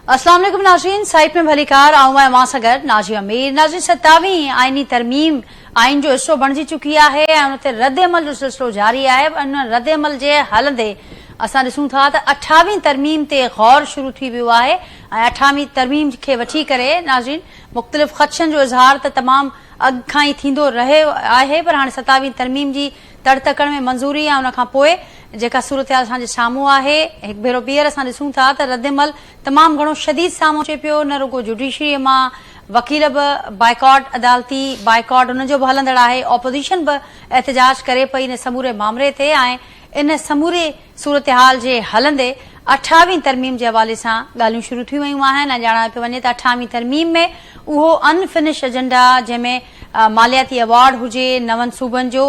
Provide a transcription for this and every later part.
अस्सलाम वालेकुम नाज़रीन, साइट में भलीकार आऊं मां सगर नाजी अमीर। नाज़रीन, 27वीं आईनी तरमीम आइन जो हिस्सो बणिजी चुकी है ऐं उन ते रद्द अमल जो सिलसिलो जारी है। उन रद्द अमल जे हलंदे असां ॾिसूं था त 28वीं तरमीम ते गौर शुरू थी वियो आहे ऐं 28वीं तरमीम खे वठी करे नाज़रीन मुख़्तलिफ़ ख़दशनि जो इज़हार त तमामु अॻु खां ई थींदो रहियो आहे, पर हाणे 27वीं तरमीम जी तड़तकण में मंज़ूरी ऐं उन खां पोइ जेका सूरत हाल असांजे साम्हूं आहे, हिकु भेरो ॿीहर असां ॾिसूं था त रद्द अमल तमामु घणो शदीद साम्हूं अचे पियो। न रुगो जुडिशरी मां वकील बि बाइकॉट, अदालती बाइकॉट उनजो बि हलंदड़ आहे, ऑपोज़िशन बि एहतजाज करे पई इन समूरे मामले ते ऐं इन समूरे सूरत हाल जे हलंदे 28वीं तरमीम जे हवाले सां ॻाल्हियूं शुरू थी वयूं आहिनि ऐं ॼाणा पियो वञे त 28वीं तरमीम में उहो अनफिनिश एजेंडा जंहिंमें मालियाती अवार्ड हुजे, नवनि सूबनि जो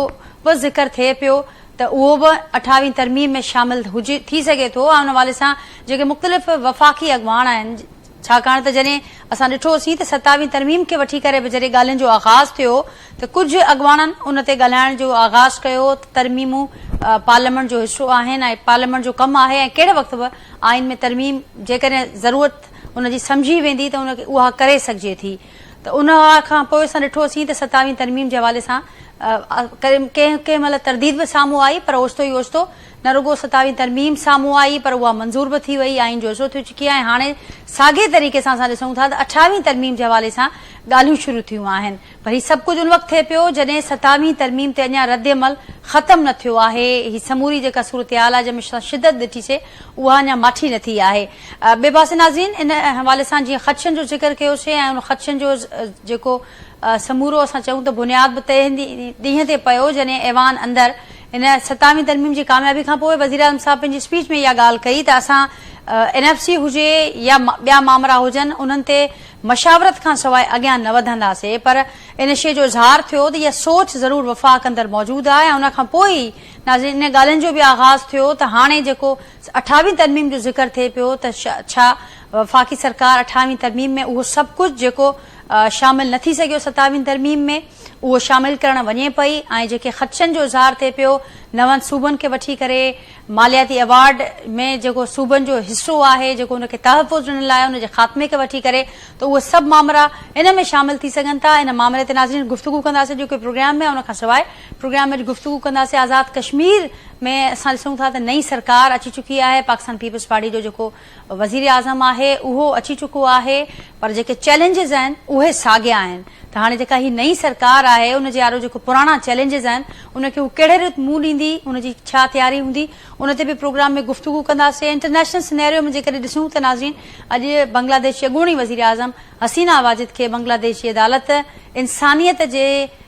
बि ज़िक्र थिए पियो त उहो बि 28वीं तरमीम में शामिल हुजे थी सघे थो ऐं उन हवाले सां जेके मुख़्तलिफ़ वफ़ाक़ी अॻवान आहिनि, छाकाणि त जॾहिं असां ॾिठोसीं त 27वीं तरमीम खे वठी करे बि जॾहिं ॻाल्हियुनि जो आगाज़ थियो त कुझु अॻवाननि उन ते ॻाल्हाइण जो आगाज़ कयो त तरमीमूं पार्लियामेंट जो हिसो आहिनि ऐं पार्लियामेंट जो कमु आहे ऐं कहिड़े वक़्तु बि आइन में तरमीम जेकॾहिं ज़रूरत उनजी सम्झी वेंदी त उनखे उहा करे सघिजे थी। त उन खां पोइ असां ॾिठोसीं त 27वीं तरमीम जे हवाले सां कंहिं महिल तरदीद बि साम्हूं आई, पर ओचितो ई ओचितो न रुगो 27वीं तरमीम साम्हूं आई पर उहा मंज़ूर बि थी वई, आइन जो हिसो थी चुकी आहे। हाणे साॻे तरीक़े सां असां ॾिसूं था त 28वीं तरमीम जे हवाले सां ॻाल्हियूं शुरू थियूं आहिनि, पर हीउ सभु कुझु उन वक़्तु थिए पियो जॾहिं 27वीं तरमीम ते अञा रद्द अमल ख़तमु न थियो आहे। ही समूरी जेका सूरत हाल आहे जंहिंमें शिदत ॾिठीसीं उहा अञा माठी न थी आहे। ॿिए पासे नाज़रीन इन हवाले सां जीअं ख़दशनि जो ज़िक्र कयोसीं ऐं उन ख़दशनि जो जेको समूरो असां चऊं त बुनियाद बि तंहिं ॾींहं ते पियो जॾहिं ऐवान अंदरि इन 27वीं तरमीम जी कामयाबी खां पोइ वज़ीर आज़म साहब पंहिंजी स्पीच में इहा ॻाल्हि कई त असां NFC हुजे या ॿिया मामला हुजनि उन्हनि ते मशावरत खां सवाइ अॻियां न वधंदासीं, पर इन शइ जो इज़हार थियो त इहा सोच ज़रूरु वफ़ाक़ अंदरि मौजूदु आहे ऐं उन खां पोइ ई नाज़रीन इन ॻाल्हियुनि जो बि आगाज़ थियो त हाणे जेको 28वीं तरमीम जो ज़िक्र थिए पियो त छा वफ़ाक़ी सरकार 28वीं तरमीम में उहो सभु कुझु जेको शामिल न थी सघियो 27वीं तरमीम में उहो शामिल करणु वञे पई ऐं जेके ख़दशनि जो इज़हार थिए पियो नवनि सूबनि खे वठी करे मालियाती अवार्ड में जेको सूबनि जो हिसो आहे जेको उनखे तहफ़ुज़ ॾिनल आहे उनजे ख़ात्मे खे वठी करे त उहे सभु मामला इन में शामिल थी सघनि था। इन मामले ते नाज़रीन गुफ़्तगू कंदासीं जेके प्रोग्राम में, उन खां सवाइ प्रोग्राम में गुफ़्तगू कंदासीं आज़ाद कश्मीर में असां ॾिसूं था त नई सरकार अची चुकी आहे, पाकिस्तान पीपल्स पार्टी जो जेको वज़ीर आज़म आहे उहो अची चुको आहे, पर जेके चैलेंजिस आहिनि उहे साॻिया आहिनि। त हाणे जेका ही नई सरकार आहे उनजे आरो जेको पुराणा चैलेंजिस आहिनि उनखे हू कहिड़े रीति मुंहुं ॾींदी, उनजी छा तयारी हूंदी, उन ते बि प्रोग्राम में गुफ़्तगू कंदासीं। इंटरनेशनल सिनेरियो में जेकॾहिं ॾिसूं त नाज़रीन अॼु बांग्लादेश जी अॻूणी वज़ीर आज़म हसीना वाजिद खे बांग्लादेश जी अदालत इंसानियत जे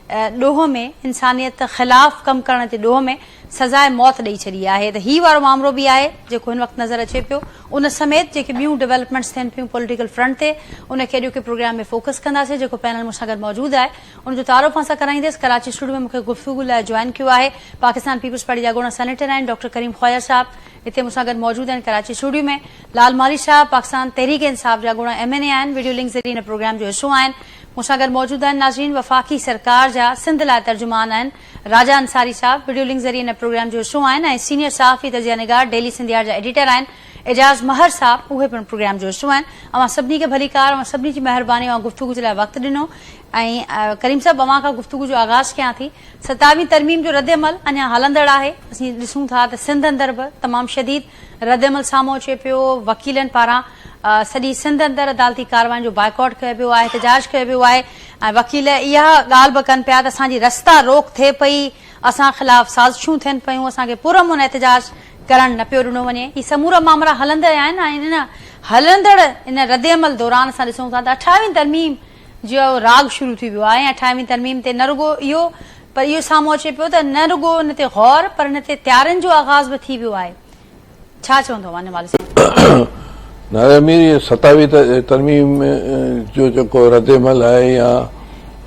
ॾोह में, इंसानियत ख़िलाफ़ कमु करण जे ॾोह में सज़ाए मौत ॾेई छॾी आहे। त हीउ वारो मामिलो बि आहे जेको हिन वक़्तु नज़र अचे पियो, उन समेत जेके ॿियूं डेवलपमेंट्स थियनि पियूं पॉलिटिकल फ्रंट ते उनखे अॼु के प्रोग्राम में फोकस कंदासीं। जेको पैनल मूंसां गॾु मौजूदु आहे उनजो तारुफ़ असां कराईंदसि। कराची स्टूडियो में मूंखे गुफ़्तगू लाइ जॉइन कयो आहे पाकिस्तान पीपल्स पार्टी जा ॻोड़ा सेनेटर आहिनि डॉक्टर करीम ख़्वाजा साहब, हिते मूंसां गॾु मौजूदु आहिनि कराची स्टूडियो में। लाल माली साहब पाकिस्तान तहरीक इंसाफ़ जा ॻोड़ा MNA आहिनि, वीडियो लिंक ज़रिए हिन प्रोग्राम जो हिसो आहिनि। मूंसां गॾु मौजूदु आहिनि नाज़रीन वफ़ाक़ी सरकार जा सिंध लाइ तर्जुमान आहिनि राजा अंसारी साहब, वीडियो लिंक ज़रिए हिन प्रोग्राम जो हिसो आहिनि ऐं सीनियर सहाफ़ी तजिया निगार डेली सिंधिया जा एडिटर आहिनि एजाज़ महर साहब, उहे पिणु प्रोग्राम जो हिसो आहिनि। अवां सभिनी खे भलीकार, अवां सभिनी जी महिरबानी ऐं गुफ़्तगू जे लाइ वक़्तु ॾिनो। ऐं करीम साहब अवां खां गुफ़्तगू जो आगाज़ कयां थी। 27वीं तरमीम जो रद्द अमल अञा हलंदड़ आहे। असीं ॾिसूं था त सिंध अंदरि बि तमामु शदीद रद्द अमल साम्हूं अचे पियो, वकीलनि पारां सॼी सिंध अंदरि अदालती कार्रवाइनि जो बाइकॉट कयो पियो आहे, एहतजाज कयो पियो आहे ऐं वकील इहा ॻाल्हि बि कनि पिया त असांजी रस्ता रोक थिए पई, असां ख़िलाफ़ साज़िशूं थियनि पियूं, असांखे पुरअमन एहतजाज करणु न पियो ॾिनो वञे। ही समूरा मामला हलंदड़ आहिनि ऐं इन हलंदड़ इन रद्द अमल दौरान असां ॾिसूं था त 28वीं तरमीम जो राग शुरू थी वियो आहे। 28वीं तरमीम ते न रुगो इहो पर इहो साम्हूं अचे पियो त न रुगो हिन ते गौर पर हिन ते तयारियुनि जो आगाज़ बि थी वियो आहे। छा चवंदो हिन वाले सां? नाज़ अमीर, ये 27वीं तरमीम जो जेको रद्द अमल आहे या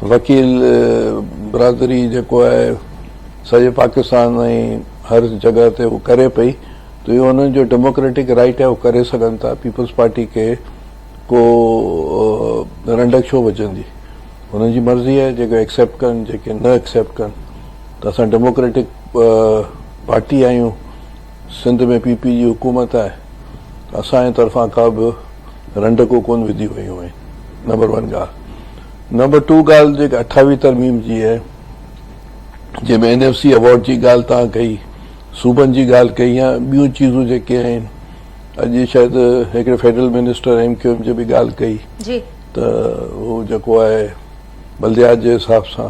वकील बरादरी जेको आहे सॼे पाकिस्तान ऐं हर जॻह ते उहो करे पई त इहो हुननि जो डेमोक्रेटिक राइट आहे, उहो करे सघनि था। पीपल्स पार्टी खे को रंडक छो बचंदी, हुननि जी मर्ज़ी आहे, जेके एक्सेप्ट कनि जेके न एक्सेप्ट कनि। त असां डेमोक्रेटिक पार्टी आहियूं, सिंध में PP जी हुकूमत आहे, असांजे तरफ़ां का बि रंडकूं कोन विधी वयूं आहिनि, नंबर 1 ॻाल्हि। नंबर 2 ॻाल्हि जेका 28वीं तरमीम जी आहे, जंहिंमें NFC अवॉर्ड जी ॻाल्हि तव्हां कई, सूबनि जी ॻाल्हि कई, या ॿियूं चीज़ूं जेके आहिनि, अॼु शायदि हिकिड़े फेडरल मिनिस्टर MQM जी बि ॻाल्हि कई त उहो जेको आहे बल्दियात जे हिसाब सां,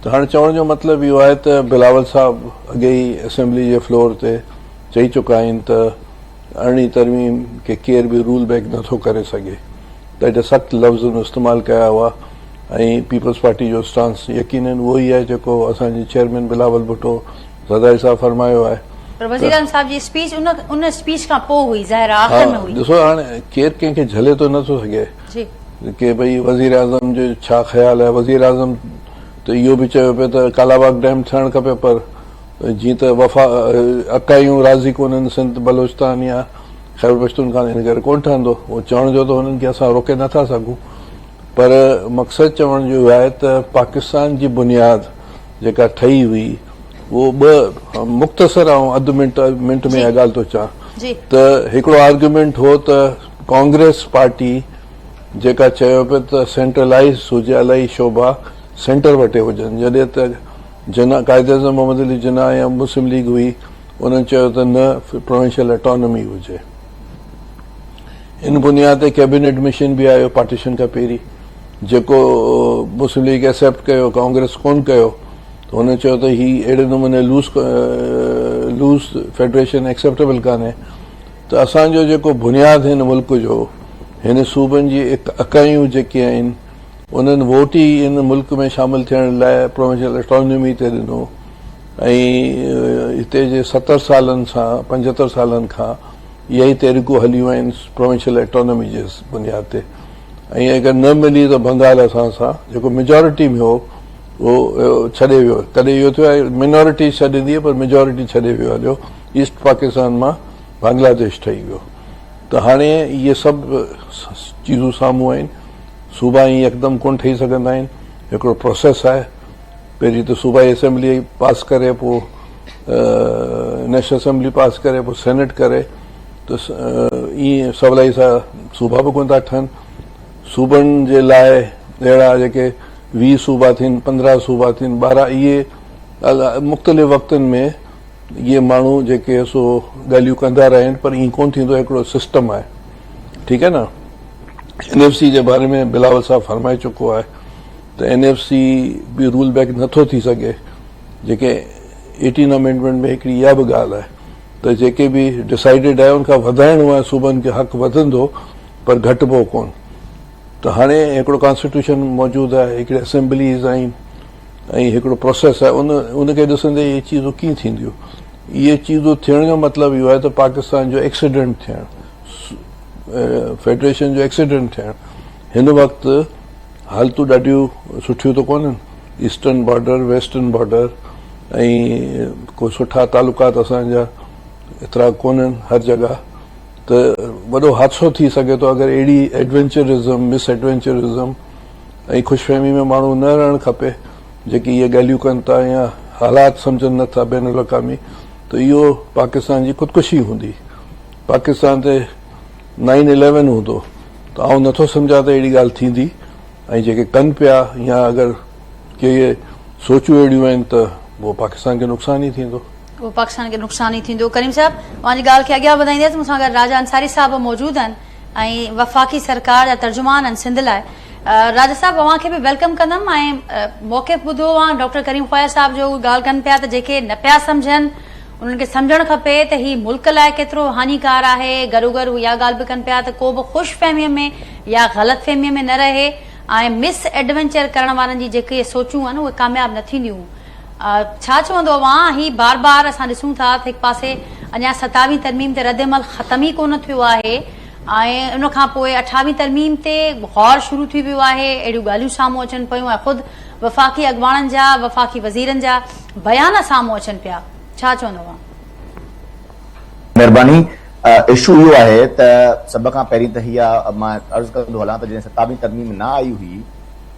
त हाणे चवण जो मतिलबु इहो आहे त बिलावल साहब अॻे ई असेंबली जे फ्लोर ते चई चुका आहिनि त 18वीं तरमीम खे केर बि रूल बैक नथो करे सघे, त एॾे सख़्तु लफ़्ज़ इस्तेमालु कया हुआ। ऐं पीपल्स पार्टी जो स्टांस यकीनन उहो ई आहे जेको असांजे चेयरमैन बिलावल भुट्टो ज़रदारी साहब फरमायो आहे। पर वज़ीर आज़म साहब जी स्पीच उन स्पीच खां पोइ हुई, ज़ाहिर आख़िर में हुई। ॾिसो हाणे केरु कंहिंखे झले तो नथो सघे कि भई वज़ीर आज़म जो छा ख़्याल आहे। वज़ीर आज़म त इहो बि चयो पियो त कालाबाग डैम थियणु खपे, पर जीअं त वफ़ा अकायूं राज़ी कोन्हनि सिंध बलोचिस्तान या ख़ैबर पश्तूनख्वा, हिन करे कोन ठहंदो। उहो चवण जो त हुननि खे असां रोके नथा सघूं, पर मक़सदु चवण जो आहे त पाकिस्तान जी बुनियाद जेका ठही हुई उहो 2 मुख़्तसर ऐं अधु मिंट में इहा ॻाल्हि थो चवां त हिकिड़ो आर्ग्यूमेंट हो त कांग्रेस पार्टी जेका चयो पियो त सेंट्रलाइज़ हुजे, इलाही शोभा सेंटर वटि हुजनि, जॾहिं त जना कायदे-ए-आज़म मोहम्मद अली जिन्ना या मुस्लिम लीग हुई, उन्हनि चयो त न प्रोविंशियल ऑटोनॉमी हुजे। इन बुनियाद ते कैबिनेट मिशन बि आयो पार्टीशन खां पहिरीं, जेको मुस्लिम लीग एक्सेप्ट कयो, कांग्रेस कोन कयो, त हुन चयो त ही अहिड़े नमूने लूज़ फेडरेशन एक्सेप्टेबल कान्हे। त असांजो जेको बुनियाद हिन मुल्क जो, हिन सूबनि जी अकायूं जेके आहिनि, उन्हनि वोट ई इन मुल्क में शामिल थियण लाइ प्रोविंशियल ऑटोनॉमी ते ॾिनो। ऐं हिते जे 70 सालनि सां 75 सालनि खां इहा ई तहरीकूं हलियूं आहिनि प्रोविंशियल ऑटोनॉमी जे बुनियाद ते। ऐं अगरि न मिली त बंगाल असां सां जेको मेजोरिटी में हो उहो छॾे वियो। कॾहिं इहो थियो आहे मिनोरिटी छॾींदी आहे, पर मेजोरिटी छॾे वियो हलियो, ईस्ट पाकिस्तान मां बांग्लादेश ठही वियो। त हाणे इहे सभु चीज़ूं साम्हूं आहिनि। सूबा ई यकदमि कोन ठही सघंदा आहिनि, हिकिड़ो प्रोसेस आहे। पहिरीं त सूबाई असेंबली पास करे, पोइ नेशनल असेंबली पास करे, पोइ सेनेट करे, त ईअं सवलाई सां सूबा बि कोन था ठहनि। सूबनि जे लाइ अहिड़ा जेके 20 सूबा थियनि, 15 सूबा थियनि, 12, इहे मुख़्तलिफ़ वक़्तनि में इहे माण्हू जेके सो ॻाल्हियूं कंदा रहनि, पर ईअं कोन थींदो, हिकिड़ो सिस्टम आहे। ठीकु आहे न। NFC जे बारे में बिलावल साहब फरमाए चुको आहे त NFC बि रूल बैक नथो थी सघे। जेके 18 अमेंडमेंट में हिकिड़ी इहा बि ॻाल्हि आहे त जेके बि डिसाइडेड आहे उनखां वधाइणो आहे सूबनि खे हक़ वधंदो, पर घटिबो कोन। त हाणे हिकिड़ो कॉन्स्टिट्यूशन मौजूदु आहे, हिकिड़े असेंबलीज़ आहिनि ऐं हिकिड़ो प्रोसेस आहे। उनखे ॾिसंदे इहे चीज़ूं कीअं थींदियूं। इहे चीज़ूं थियण जो मतिलबु इहो आहे त पाकिस्तान जो एक्सीडेंट थियणु, फेडरेशन जो एक्सीडेंट थियणु। हिन वक़्तु हालतूं ॾाढियूं सुठियूं त कोन्हनि, ईस्टर्न बॉर्डर, वेस्टर्न बॉर्डर, ऐं को सुठा तालुकात असांजा एतिरा कोन्हनि हर जॻह। त वॾो हादसो थी सघे थो अगरि अहिड़ी एडवेंचरिज़म, मिस एडवेंचरिज़म ऐं ख़ुशफ़हमी में माण्हू न रहणु खपे, जेकी इहे ॻाल्हियूं कनि था या हालात सम्झनि नथा बैन अल-अक़वामी, त इहो पाकिस्तान जी ख़ुदकुशी हूंदी। पाकिस्तान ते 9/11 हूंदो, त आउं नथो सम्झां त अहिड़ी ॻाल्हि थींदी। ऐं जेके कनि पिया या अगरि के सोचूं अहिड़ियूं आहिनि त उहो पाकिस्तान खे नुक़सानु ई थींदो। वो पाकिस्तान के नुक़सान ही थींदो। करीम साहब, वहां ॻाल्हि खे अॻियां वधाईंदे त मूंसां गॾु राजा अंसारी साहब मौजूदु आहिनि ऐं वफ़ाक़ी सरकार जा तर्जुमान आहिनि सिंध लाइ। राजा साहब, अव्हां खे बि वेलकम कंदमि। ऐं मौक़िफ़ ॿुधो आहे डॉक्टर करीम ख़्वाजा साहब जो, ॻाल्हि कनि पिया त जेके न पिया सम्झनि उन्हनि खे सम्झणु खपे त ही मुल्क लाइ केतिरो हानिकार आहे। गॾो गॾु इहा ॻाल्हि बि कनि पिया त को बि ख़ुशफ़हमीअ में या ग़लतफ़हमीअ में न रहे ऐं मिस एडवेंचर करण वारनि जी जेके सोचूं आहिनि उहे कामयाबु न थींदियूं। छा चवंदो अव्हां? ही बार बार असां ॾिसूं था त हिकु पासे अञा 27वीं तरमीम ते रद्द-ए-अमल ख़तम ई कोन थियो आहे ऐं उन खां पोइ 28वीं तरमीम ते गौर शुरू थी वियो आहे। अहिड़ियूं ॻाल्हियूं साम्हूं अचनि पियूं ऐं ख़ुदि वफ़ाक़ी अॻवाननि जा, वफ़ाक़ी वज़ीरनि जा बयान साम्हूं अचनि पिया। छा चवंदो अव्हां? महिरबानी। इशू इहो आहे त सभ खां पहिरीं त हीअ मां अर्ज़ु कंदो हलां त जॾहिं 27वीं तरमीम न आई हुई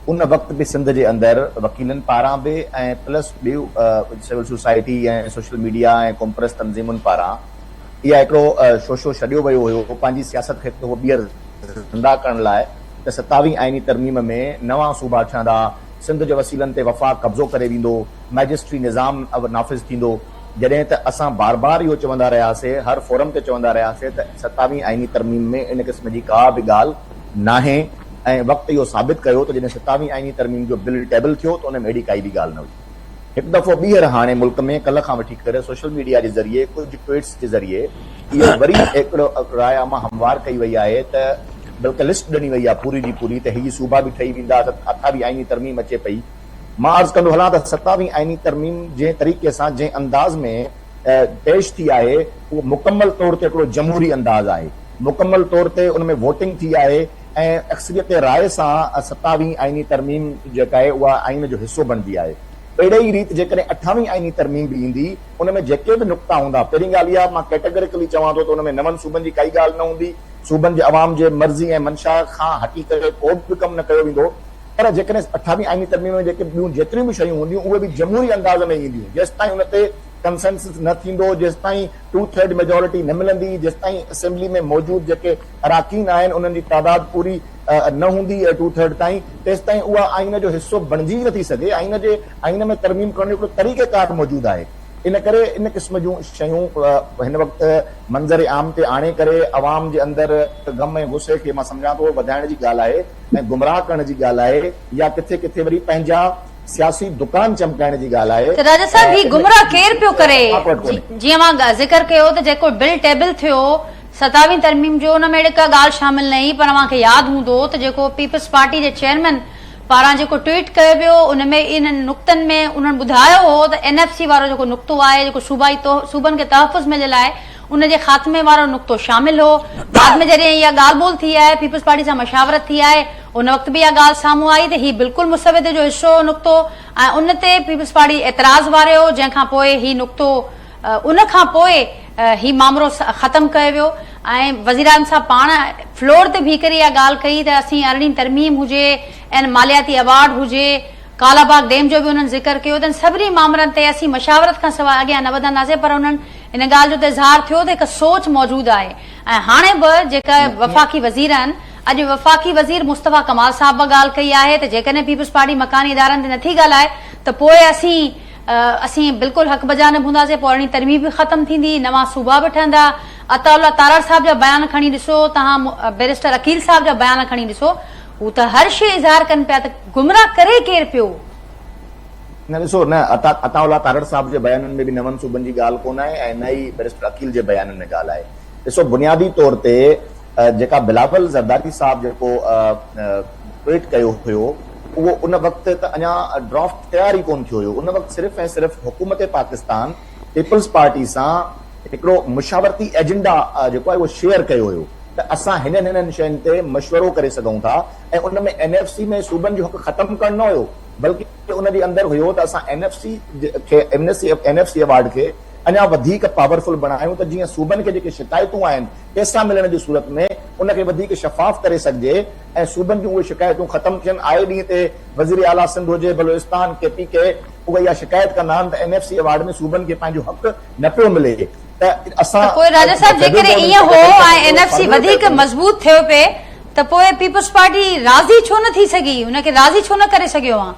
उन वक़्त बि सिंध जे अंदरि वकीलनि पारां बि ऐं प्लस ॿियूं सिविल सोसाइटी ऐं सोशल मीडिया ऐं कॉम्प्रेस तंज़ीमुनि पारां इहा हिकिड़ो शोशो छॾियो वियो हुयो, पंहिंजी सियासत खे हिकु ॿीहर ज़िंदा करण लाइ त 27 आइनी तरमीम में नवां सूबा ठहंदा, सिंध जे वसीलनि ते वफ़ाक़ कब्ज़ो करे वेंदो, मैजिस्ट्री निज़ाम नाफ़िज़ थींदो। जॾहिं त असां बार बार इहो चवंदा रहियासीं, हर फोरम ते चवंदा रहियासीं त 27 आइनी तरमीम में इन क़िस्म जी का बि ॻाल्हि नाहे ऐं वक़्तु इहो साबित कयो त जॾहिं 27 आइनी तरमीम जो बिल टेबल थियो त उन में अहिड़ी काई बि ॻाल्हि न हुई। हिकु दफ़ो ॿीहर हाणे मुल्क में कल्ह खां वठी करे सोशल मीडिया जे ज़रिए कुझु ट्वीट्स जे ज़रिए इहो वरी हिकिड़ो राय आमा हमवार कई वई आहे त बल्कि लिस्ट ॾिनी वई आहे पूरी जी पूरी त हीअ सूबा बि ठही वेंदा, 28 आइनी तरमीम अचे पई। मां अर्ज़ु कंदो हलां त 27 आइनी तरमीम जंहिं तरीक़े सां जंहिं अंदाज़ में पेश थी आहे उहो मुकमल तौर ते हिकिड़ो जमहूरी अंदाज़ आहे, मुकमल तौर ते उन में वोटिंग थी आहे ऐं अक्सरियत राय सां 27 आइनी तरमीम जेका आहे उहा आइन जो हिसो बणिजी आहे। अहिड़े ई रीति जेकॾहिं 28 आइनी तरमीम बि ईंदी उन में जेके बि नुक़्ता हूंदा, पहिरीं ॻाल्हि इहा मां कैटेगरिकली चवां थो त उन में नवनि सूबनि जी काई ॻाल्हि न हूंदी, सूबनि जे अवाम जे मर्ज़ी ऐं मंशा खां हटी करे को बि कमु न कयो वेंदो। पर जेकॾहिं 28 आइनी तरमीम में जेके ॿियूं जेतिरियूं बि शयूं हूंदियूं उहे बि जमहूरी अंदाज़ में ईंदियूं, जेसिताईं उन ते कंसेंसस न थींदो, जेसिताईं 2/3 मेजोरिटी न मिलंदी, जेसिताईं असेंबली में मौजूद जेके अराकीन आहिनि उन्हनि जी तादाद पूरी न हूंदी 2/3 ताईं, तेसिताईं उहा आइन जो हिसो बणिजी नथी सघे। आइन में तरमीम करण जो हिकिड़ो तरीक़ेकार मौजूदु आहे। इन करे इन क़िस्म जूं शयूं हिन वक़्तु मंज़र आम ते आणे करे अवाम जे अंदरि गम ऐं गुस्से खे मां सम्झां थो वधाइण जी ॻाल्हि आहे ऐं गुमराह करण जी ॻाल्हि आहे, या किथे किथे वरी पंहिंजा सियासी दुकान चमकाइण जी ॻाल्हि आहे। त राजा साहब ही गुमराह केरु पियो करे? जीअं मां ज़िक्र कयो त जेको बिल टेबल थियो 27 तरमीम जो उन में अहिड़ी का ॻाल्हि शामिल न हुई, पर मूंखे यादि हूंदो त जेको पीपल्स पार्टी जे चेयरमैन पारां जेको ट्वीट कयो वियो उन में इन नुक़्तनि में उन्हनि ॿुधायो हो त NFC वारो जेको नुक़्तो आहे जेको सूबनि खे तहफ़ुज़ में जे लाइ उन जे ख़ात्मे वारो नुक़्तो शामिल हो। बाद में जॾहिं इहा ॻाल्हि ॿोल थी आहे, पीपल्स पार्टी सां मशावरत थी आहे, उन वक़्तु बि इहा ॻाल्हि साम्हूं आई त हीउ बिल्कुलु मुसविदे जो हिसो नुक़्तो ऐं उन ते पीपल्स पार्टी एतिराज़ वारियो, जंहिंखां पोइ हीउ नुक़्तो उन खां पोइ ही मामिलो ख़तमु कयो वियो ऐं वज़ीर आज़म साहब पाण फ्लोर ते बीह करे इहा ॻाल्हि कई त असीं 18 तरमीम हुजे ऐं मालियाती अवार्ड हुजे, कालाबाग डैम जो बि उन्हनि ज़िक्र कयो त सभिनी मामलनि ते असीं मशावरत खां सवाइ अॻियां न वधंदासीं, पर उन्हनि इन ॻाल्हि जो त इज़हार थियो त हिकु सोच मौजूदु आहे। ऐं हाणे बि जेका वफ़ाक़ी वज़ीर आहिनि, अॼु वफ़ाक़ी वज़ीर मुस्तफ़ा कमाल साहब बि ॻाल्हि कई आहे त जेकॾहिं पीपल्स पार्टी मकानी इदारनि ते नथी ॻाल्हाए त पोइ असीं बिल्कुलु हक़ बजा न हूंदासीं, पोइ अहिड़ी तरमीम बि ख़तमु थींदी, नवां सूबा बि ठहंदा। अताउल्ला तारड़ साहब जा बयान खणी ॾिसो, तव्हां बैरिस्टर अकील साहब जा बयान खणी ॾिसो, हू त हर शइ इज़हार कनि पिया त गुमराह करे केरु पियो? न ॾिसो, न अताउल्ला तारड़ साहब जे बयाननि में बि नवनि सूबनि जी ॻाल्हि कोन आहे ऐं न ई बैरिस्टर अकील जे बयाननि में ॻाल्हि आहे। ॾिसो, बुनियादी तौर ते जेका बिलावल ज़रदारी साहब जेको ट्वीट कयो हुयो उहो उन वक़्तु त अञा ड्राफ्ट तयार ई कोन थियो हुयो। उन वक़्तु सिर्फ़ु ऐं सिर्फ़ु हुकूमत पाकिस्तान पीपल्स पार्टी सां हिकिड़ो मुशावरती एजेंडा जेको आहे उहो शेयर कयो हुयो त असां हिननि शयुनि ते मशवरो करे सघूं था ऐं उन में NFC में सूबनि जो हक़ ख़तमु करणु न हुयो, बल्कि उन जे अंदरि हुयो त असां NFC अवार्ड खे अञा वधीक पावरफुल बणायूं त जीअं सूबनि खे जेके शिकायतूं आहिनि पैसा मिलण जी सूरत में उनखे वधीक शफ़ाफ़ करे सघिजे ऐं सूबनि जूं उहे शिकायतूं ख़तमु थियनि। आए ॾींहं ते वज़ीर आला सिंध हुजे, बलोचिस्तान, KPK उहे इहा शिकायत कंदा आहिनि त NFC अवार्ड में सूबनि खे पंहिंजो हक़ न पियो मिले। त असां पोइ राजा साहब जेकॾहिं ईअं हो ऐं NFC वधीक मज़बूत थियो पे त पोइ पीपल्स पार्टी राज़ी छो न थी सघी, हुनखे राज़ी छो न करे सघियो आहे?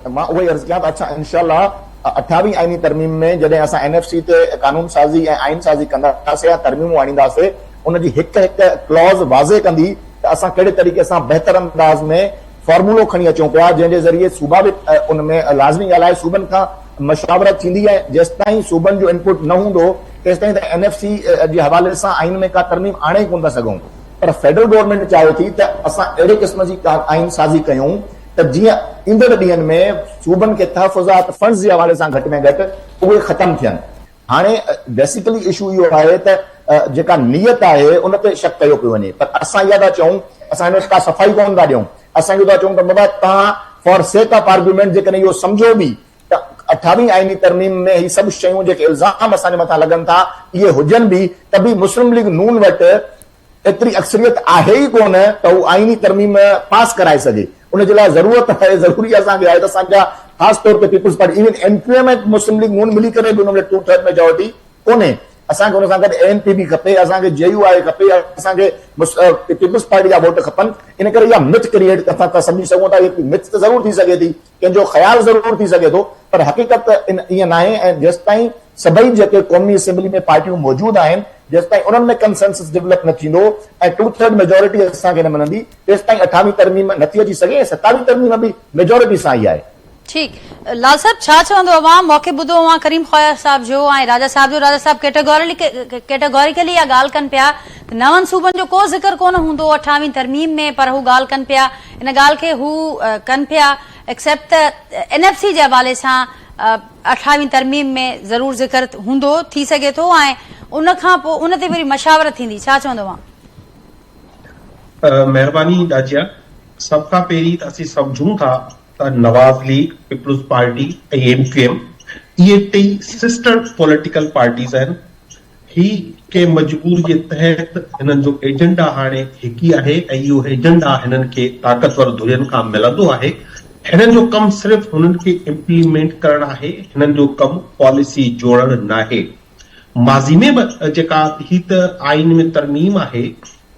मां उहो अर्ज़ु कयां त अच्छा इंशाअल्लाह 28 आइनी तरमीम में जॾहिं असां NFC ते कानून साज़ी ऐं आइन साज़ी कंदासीं या तरमीमूं आणींदासीं, उनजी हिकु हिकु क्लॉज़ वाज़े कंदी त असां कहिड़े तरीक़े सां बहितर अंदाज़ में फॉर्मूलो खणी अचूं पिया जंहिंजे ज़रिए सूबा बि उन में लाज़मी ॻाल्हाए, सूबनि खां मशावरत थींदी ऐं जेसिताईं सूबनि जो इनपुट न हूंदो तेसिताईं त NFC जे हवाले सां आइन में का तरमीम आणे ई कोन था सघूं। पर फेडरल गवर्नमेंट चाहियो थी त असां अहिड़े क़िस्म जी का आइन साज़ी कयूं त जीअं ईंदड़ ॾींहनि में सूबनि खे तहफ़ुज़ात फंड्स जे हवाले सां घटि में घटि उहे ख़तमु थियनि। हाणे बेसिकली इशू इहो आहे त जेका नियत आहे उन ते शक कयो पियो वञे, पर असां इहा था चऊं, असां हिन का सफ़ाई कोन था ॾियूं, असां इहो था चऊं त बाबा तव्हां फॉर सेक ऑफ आर्ग्यूमेंट जेकॾहिं इहो सम्झो बि त 28 आइनी तरमीम में ही सभु शयूं जेके इल्ज़ाम असांजे मथां लॻनि था इहे हुजनि बि त बि मुस्लिम लीग नून वटि एतिरी अक्सरियत आहे ई कोन त हू आइनी तरमीम पास कराए सघे। उनजे लाइ ज़रूरत आहे, ज़रूरी असांखे आहे त असांजा ख़ासि तौर ते पीपल्स पार्टी इवन MQM ऐं मुस्लिम लीग नून मिली करे बि उन में 2/3 मेजोरिटी कोन्हे। असांखे हुन सां गॾु ANP बि खपे, असांखे JUI खपे, असांखे पीपल्स पार्टी जा वोट खपनि। इन करे इहा मिथ क्रिएट असां था सम्झी सघूं था। मिथ त ज़रूरु थी सघे थी, कंहिंजो ख़्यालु ज़रूरु थी सघे थो, पर हक़ीक़त ईअं न आहे। ऐं जेसि ताईं सभई जेके क़ौमी असेंबली में पार्टियूं मौजूदु आहिनि, जेसि ताईं उन्हनि में कंसेंसस डेवलप न थींदो ऐं 2/3 मेजोरिटी असांखे न मिलंदी, तेसि ताईं 28वीं तरमीम नथी अची सघे। 27वीं तरमीम बि मेजोरिटी सां ई आहे। ठीकु, लाल साहब छा चवंदो अवां? मौक़े ॿुधो अवां करीम ख़्वाजा साहब जो ऐं राजा साहब जो। राजा साहब कैटेगोरिकली इहा ॻाल्हि कनि पिया त नवनि सूबनि जो को ज़िक्र कोन हूंदो 28वीं तरमीम में, पर हू ॻाल्हि कनि पिया, इन ॻाल्हि खे हू कनि पिया एक्सेप्ट त NFC जे हवाले सां 28वीं तरमीम में ज़रूर ज़िक्र हूंदो, थी सघे थो, ऐं उन खां पोइ उन ते वरी मशावरत थींदी। छा चवंदो अवां? महिरबानी डाजिया। सभ खां पहिरीं त असीं सम्झूं था त नवाज़ लीग, पीपल्स पार्टी ऐं MQM इहे टई सिस्टर पॉलिटिकल पार्टीज़ आहिनि। ही के मजबूर जे तहत हिननि जो एजेंडा हाणे हिकु ई आहे ऐं इहो एजेंडा हिननि खे ताक़तवर धुरियुनि खां मिलंदो आहे। हिननि जो कमु सिर्फ़ हुननि खे इम्प्लीमेंट करणु आहे, हिननि जो कमु पॉलिसी जोड़णु न आहे। माज़ी में बि जेका ही त आइन में तरमीम आहे,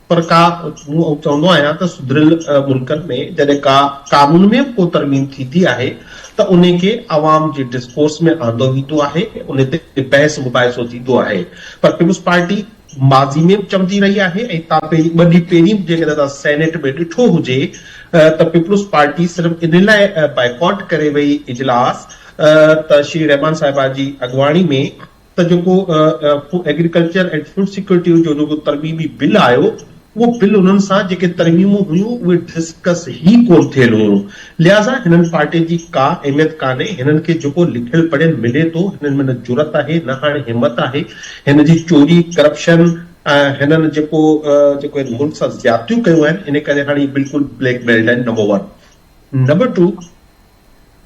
पर का मूं चवंदो आहियां त सुधरियल मुल्कनि में जॾहिं का कानून में को तरमीम थींदी आहे त उन खे अवाम जे डिस्कोर्स में आंदो वेंदो आहे, उन ते बहस मुबाहिसो थींदो आहे। पर पीपल्स पार्टी माज़ी में चमकी रही आहे ऐं तव्हां ॿ ॾींहं पहिरीं जेकॾहिं तव्हां सेनेट में ॾिठो हुजे त पीपल्स पार्टी सिर्फ़ इन लाइ बाइकॉट करे वई इजलास त श्री रहमान साहिबा जी अॻुवाणी में त जेको एग्रीकल्चर एंड फूड सिक्योरिटी जो जेको तरमीमी बिल आयो, वो बिल उन्हनि सां जेके तरमीमूं हुयूं उहे डिस्कस ई कोन थियल हुयूं। लिहाज़ा हिननि पार्टियुनि जी का अहमियत कान्हे। हिननि खे जेको लिखियल पढ़ियल मिले थो, हिननि में न जुरत आहे, न हाणे हिमत आहे। हिन जी चोरी, करप्शन, हिननि जेको मुल्क सां ज़्यादतियूं कयूं आहिनि, इन करे हाणे बिल्कुलु ब्लैक बेल्ट आहिनि। नंबर 1। नंबर 2,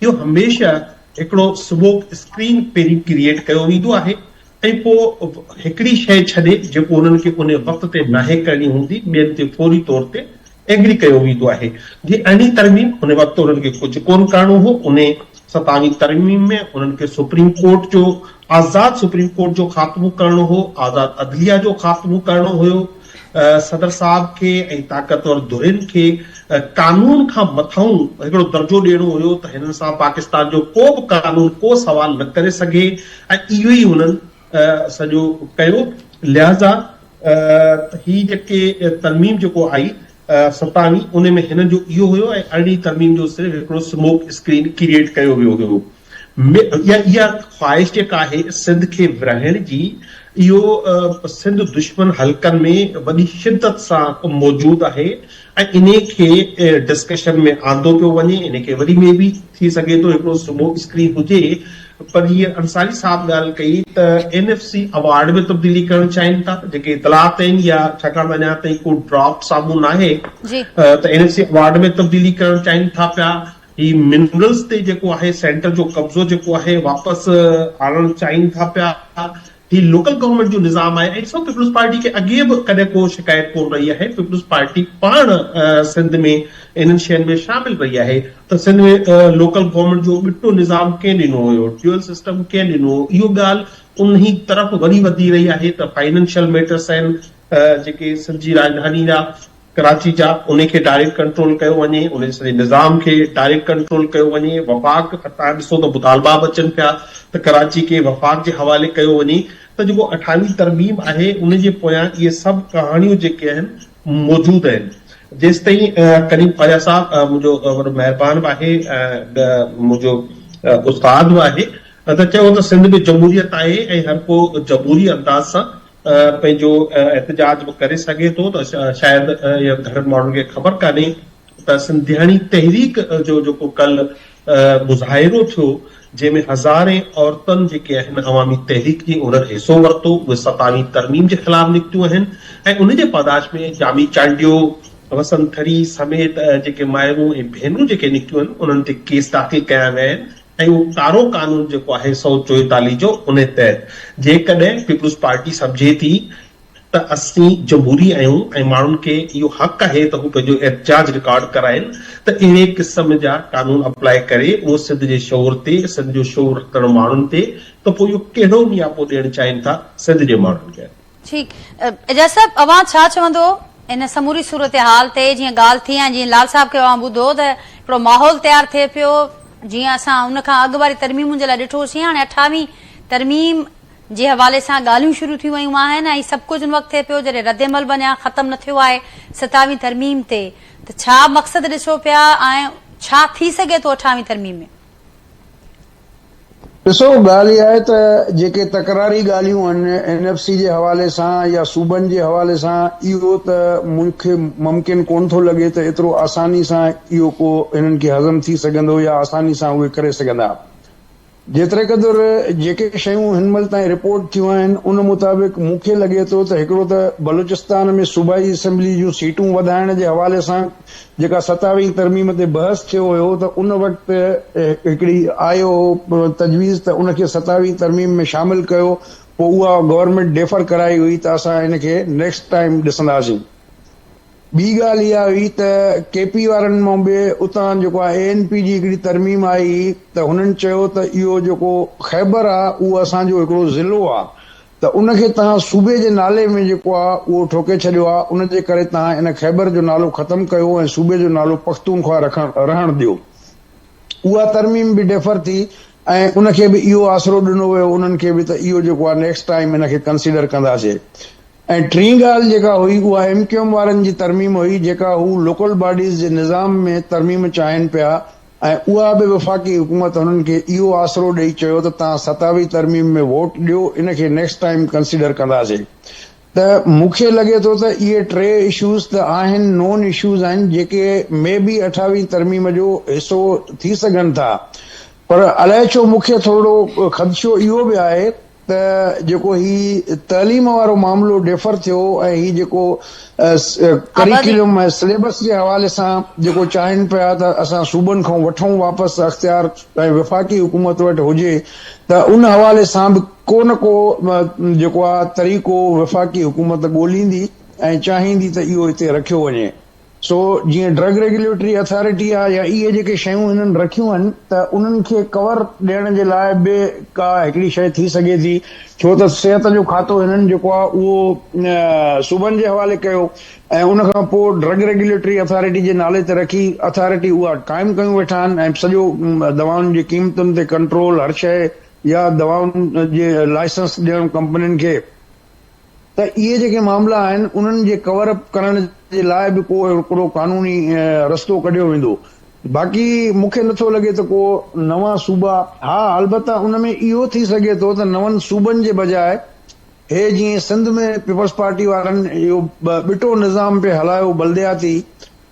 इहो हमेशह हिकिड़ो स्मोक स्क्रीन पहिरीं क्रिएट कयो वेंदो आहे ऐं पोइ हिकिड़ी शइ छॾे जेको हुननि खे उन वक़्त ते नाहे करणी हूंदी, ॿियनि ते फौरी तौर ते एग्री कयो वेंदो आहे। जीअं अहिड़ी तरमीम उन वक़्तु हुननि खे कुझु कोन करणो हो, उन 27वीं तरमीम में हुननि खे सुप्रीम कोर्ट जो आज़ाद सुप्रीम कोर्ट जो ख़ात्मो करणो हो, आज़ाद अदलिया जो ख़ात्मो करणो हुयो, सदर साहब खे ऐं ताक़तवर धुरियुनि खे कानून खां मथां हिकिड़ो दर्जो ॾियणो हुयो त हिननि सां पाकिस्तान जो को बि कानून को सवाल न करे सघे, ऐं इहो ई हुननि सॼो कयो। लिहाज़ा ही जेके तरमीम जेको आई 27वीं, उन में हिननि जो इहो हुयो ऐं अहिड़ी तरमीम जो सिर्फ़ हिकिड़ो स्मोक स्क्रीन क्रिएट कयो वियो हुयो। इहा ख्वाहिश जेका आहे सिंध खे विरहाइण जी, इहो सिंध दुश्मन हल्कनि में वॾी शिदत सां मौजूदु आहे ऐं इन खे डिस्कशन में आंदो पियो वञे। इन खे वरी में बि थी सघे थो हिकिड़ो स्मोक स्क्रीन हुजे। पर जीअं अंसारी साहब ॻाल्हि कई त NFC अवार्ड में तब्दीली करणु चाहिनि था, जेके इतलात आहिनि, या छाकाणि अञा ताईं को ड्राफ्ट साम्हूं न आहे त NFC अवार्ड में तब्दीली करणु चाहिनि था पिया। ही मिनरल्स ते जेको आहे सेंटर जो कब्ज़ो जेको आहे वापसि आणणु चाहिनि था पिया। ही लोकल गवर्नमेंट जो निज़ाम आहे ऐं सब पीपल्स पार्टी खे अॻे बि कॾहिं को शिकायत कोन रही आहे। पीपल्स पार्टी पाण सिंध में इन्हनि शयुनि में शामिल रही आहे त सिंध में लोकल गवर्नमेंट जो ॿिटो निज़ाम कंहिं ॾिनो हुयो, ड्यूअल सिस्टम कंहिं ॾिनो, इहो ॻाल्हि उन ई तरफ़ वधी रही आहे त फाइनेंशियल मैटर्स आहिनि जेके सिंध जी राजधानी जा कराची जा, उन खे डायरेक्ट कंट्रोल कयो वञे, उन सॼे निज़ाम खे डायरेक्ट कंट्रोल कयो वञे। वफ़ाक़ तव्हां ॾिसो त मुतालबा बि अचनि पिया त कराची खे वफ़ाक़ जे हवाले कयो वञे। त जेको 28वीं तरमीम आहे उन जे पोयां इहे सभु कहाणियूं जेके आहिनि मौजूदु आहिनि। जेसि ताईं करीम ख्वाजा साहब मुंहिंजो वॾो महिरबान बि आहे, मुंहिंजो उस्ताद बि आहे, त चयो त सिंध में जमहूरियत आहे ऐं हर को जमहूरी अंदाज़ सां पंहिंजो एहतजाज बि करे सघे थो। त शायदि घणनि माण्हुनि खे ख़बर कान्हे त सिंधियाणी तहरीक जो जेको कल्ह मुज़ाहिरो थियो, जंहिंमें हज़ारे औरतुनि जेके आहिनि अवामी तहरीक जी उन्हनि हिसो वरितो, उहे 27वीं तरमीम जे ख़िलाफ़ निकितियूं आहिनि ऐं उन जे पादाश में जामी चांडियो, वसंथरी समेत जेके माइरूं ऐं भेनरूं जेके निकितियूं आहिनि उन्हनि ते केस दाख़िल कया विया आहिनि ऐं उहो कारो कानून जेको आहे 144 जो उन तहत जेकॾहिं पीपल्स पार्टी सम्झे थी त असीं जमहूरी आहियूं ऐं माण्हुनि खे इहो हक़ आहे त हू पंहिंजो एहतजाज रिकॉर्ड कराइनि त अहिड़े क़िस्म जा कानून अप्लाई करे उहो सिंध जे शोर ते, सिंध जो शोर रखंदड़ माण्हुनि ते, त पोइ इहो कहिड़ो नियापो ॾियणु चाहिनि था सिंध जे माण्हुनि खे। ठीकु, एजाज साहब अवां छा चवंदो इन समूरी सूरत हाल ते? जीअं ॻाल्हि थी आहे, जीअं लाल साहब खे अवां ॿुधो त हिकिड़ो माहौल तयारु थिए पियो, जीअं असां उन खां अॻु वारी तरमीमुनि जे लाइ ॾिठोसीं, हाणे 28वीं तरमीम जे हवाले सां ॻाल्हियूं शुरू थी वयूं आहिनि ऐं सभु कुझु उन वक़्तु थिए पियो जॾहिं रद्देमल बि ख़तमु न थियो आहे 27वीं तरमीम ते। त छा मक़सद ॾिसो पिया ऐं छा थी सघे थो 28वीं तरमीम में? ॾिसो, ॻाल्हि इहा आहे त जेके तकरारी ॻाल्हियूं आहिनि NFC जे हवाले सां या सूबनि जे हवाले सां, इहो त मूंखे मुमकिन कोन थो लॻे त एतिरो आसानी सां इहो को हिननि खे हज़म थी सघंदो या आसानी सां उहे करे सघंदा। जेतिरे क़दुरु जेके शयूं हिन महिल ताईं रिपोर्ट थियूं आहिनि उन मुताबिक़ मूंखे लॻे थो त हिकिड़ो त बलूचिस्तान में सूबाई असेंबली जूं सीटूं वधाइण जे हवाले सां जेका 27वीं तरमीम ते बहस थियो हुयो त उन वक़्तु हिकिड़ी आयो तजवीज़ त उनखे 27वीं तरमीम में शामिल कयो, पोइ उहा गवर्नमेंट डेफर कराई हुई त असां हिनखे नेक्स्ट टाइम ॾिसंदासीं। ॿी ॻाल्हि इहा हुई त KP वारनि मां बि उतां जेको आहे ANP जी हिकिड़ी तरमीम आई त हुननि चयो त इहो जेको ख़ैबर आहे उहो असांजो हिकिड़ो ज़िलो आहे, त उनखे तव्हां सूबे जे नाले में जेको आहे उहो ठोके छॾियो आहे, उन जे करे तव्हां इन ख़ैबर जो नालो ख़तमु कयो ऐं सूबे जो नालो पख्तूनख्वा रहण ॾियो। उहा तरमीम बि डेफर थी ऐं उनखे बि इहो आसरो ॾिनो वियो उन्हनि खे बि त इहो जेको आहे नेक्स्ट टाइम इनखे कंसीडर कंदासीं। ऐं टीं ॻाल्हि जेका हुई उहा MQM वारनि जी तरमीम हुई, जेका हू लोकल बॉडीज़ जे निज़ाम में तरमीम चाहिनि पिया ऐं उहा बि वफ़ाक़ी हुकूमत हुननि खे इहो आसरो ॾेई चयो त तव्हां 27वीं तरमीम में वोट ॾियो, इनखे नेक्स्ट टाइम कंसीडर कंदासीं। त मूंखे लॻे थो त इहे 3 इशूज़ त आहिनि, नॉन इशूज़ आहिनि, जेके मे बी 28वीं तरमीम जो हिसो थी सघनि था। पर अलाए छो मूंखे थोरो ख़दशो इहो बि आहे त जेको ही तइलीम वारो मामिलो डेफर थियो ऐं ही जेको करिकुलम ऐं सिलेबस जे हवाले सां जेको चाहिनि पिया त असां सूबनि खां वठूं वापसि अख़्तियार ऐं वफ़ाक़ी हुकूमत वटि हुजे, त उन हवाले सां बि को न को जेको आहे तरीक़ो वफ़ाक़ी हुकूमत ॻोल्हींदी ऐं चाहींदी त इहो हिते रखियो वञे। सो जीअं ड्रग रेगुलेटरी अथॉरिटी आहे या इहे जेके शयूं हिननि रखियूं आहिनि त उन्हनि खे कवर ॾियण जे लाइ बि का हिकिड़ी शइ थी सघे थी, छो त सिहत जो खातो हिननि जेको आहे उहो सूबनि जे हवाले कयो ऐं उन खां पोइ ड्रग रेगुलेटरी अथॉरिटी जे नाले ते रखी अथॉरिटी उहा क़ाइमु कयूं वेठा आहिनि ऐं सॼो दवाउनि जी क़ीमतुनि ते कंट्रोल हर शइ या दवाउनि जे लाइसेंस ॾियणु कंपनियुनि खे, त इहे जेके मामला आहिनि उन्हनि जे कवर अप करण जे लाइ बि को हिकिड़ो कानूनी रस्तो कढियो वेंदो। बाक़ी मूंखे नथो लॻे त को नवां सूबा, हा अलबत्ता उन में इहो थी सघे थो त नवनि सूबनि जे बजाए हे जीअं सिंध में पीपल्स पार्टी वारनि इहो ॿिटो निज़ाम पे हलायो बल्दियाती,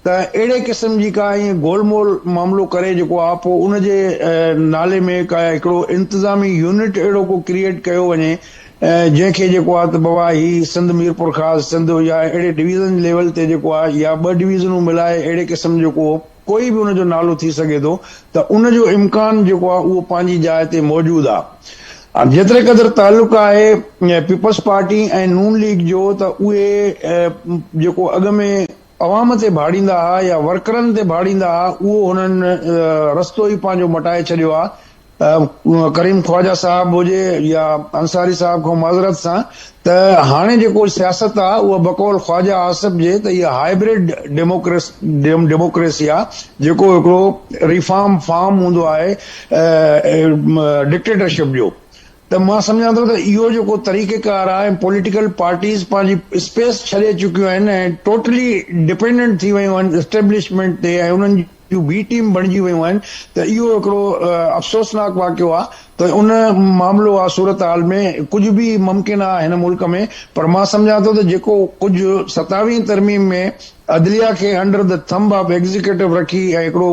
त अहिड़े क़िस्म जी का ईअं गोलमोल मामिलो करे जेको आहे पोइ उन जे नाले में का हिकिड़ो इंतिज़ामी यूनिट अहिड़ो को क्रिएट कयो वञे जंहिंखे जेको आहे त बाबा ही सिंध मीरपुर ख़ासि सिंध या अहिड़े डिवीज़न लेवल ते जेको आहे या 2 डिवीज़नूं मिलाए अहिड़े क़िस्म जो कोई बि उनजो नालो थी सघे थो, त उनजो इम्कान जेको आहे उहो पंहिंजी जाइ ते मौजूदु आहे। जेतिरे क़दुरु तालुक़ आहे पीपल्स पार्टी ऐं नून लीग जो, त उहे जेको अॻु में अवाम ते भाड़ींदा हुआ या वर्करनि ते भाड़ींदा हुआ, उहो हुननि रस्तो ई पंहिंजो मटाए छॾियो आहे। करीम ख्वाजा साहब हुजे या अंसारी साहब खां माज़रत सां, त हाणे जेको सियासत आहे उहा बकौल ख्वाजा आसिफ जे त इहा हाइब्रिड डेमोक्रेसी आहे, जेको हिकिड़ो रिफॉर्म फार्म हूंदो आहे डिक्टेटरशिप जो। त मां सम्झां थो त इहो जेको तरीक़ेकार आहे, पॉलिटिकल पार्टीज़ पंहिंजी स्पेस छॾे चुकियूं आहिनि ऐं टोटली डिपेंडेंट थी वियूं आहिनि एस्टेब्लिशमेंट ते ऐं उन्हनि जूं बी टीम बणिजी वियूं आहिनि, त इहो हिकिड़ो अफ़सोसनाक वाक़ियो आहे। त उन मामिलो आहे सूरत हाल में कुझु बि मुमकिन आहे हिन मुल्क में, पर मां सम्झां थो त जेको कुझु 27वीं तरमीम में अदलिया खे under the thumb of executive रखी ऐं हिकिड़ो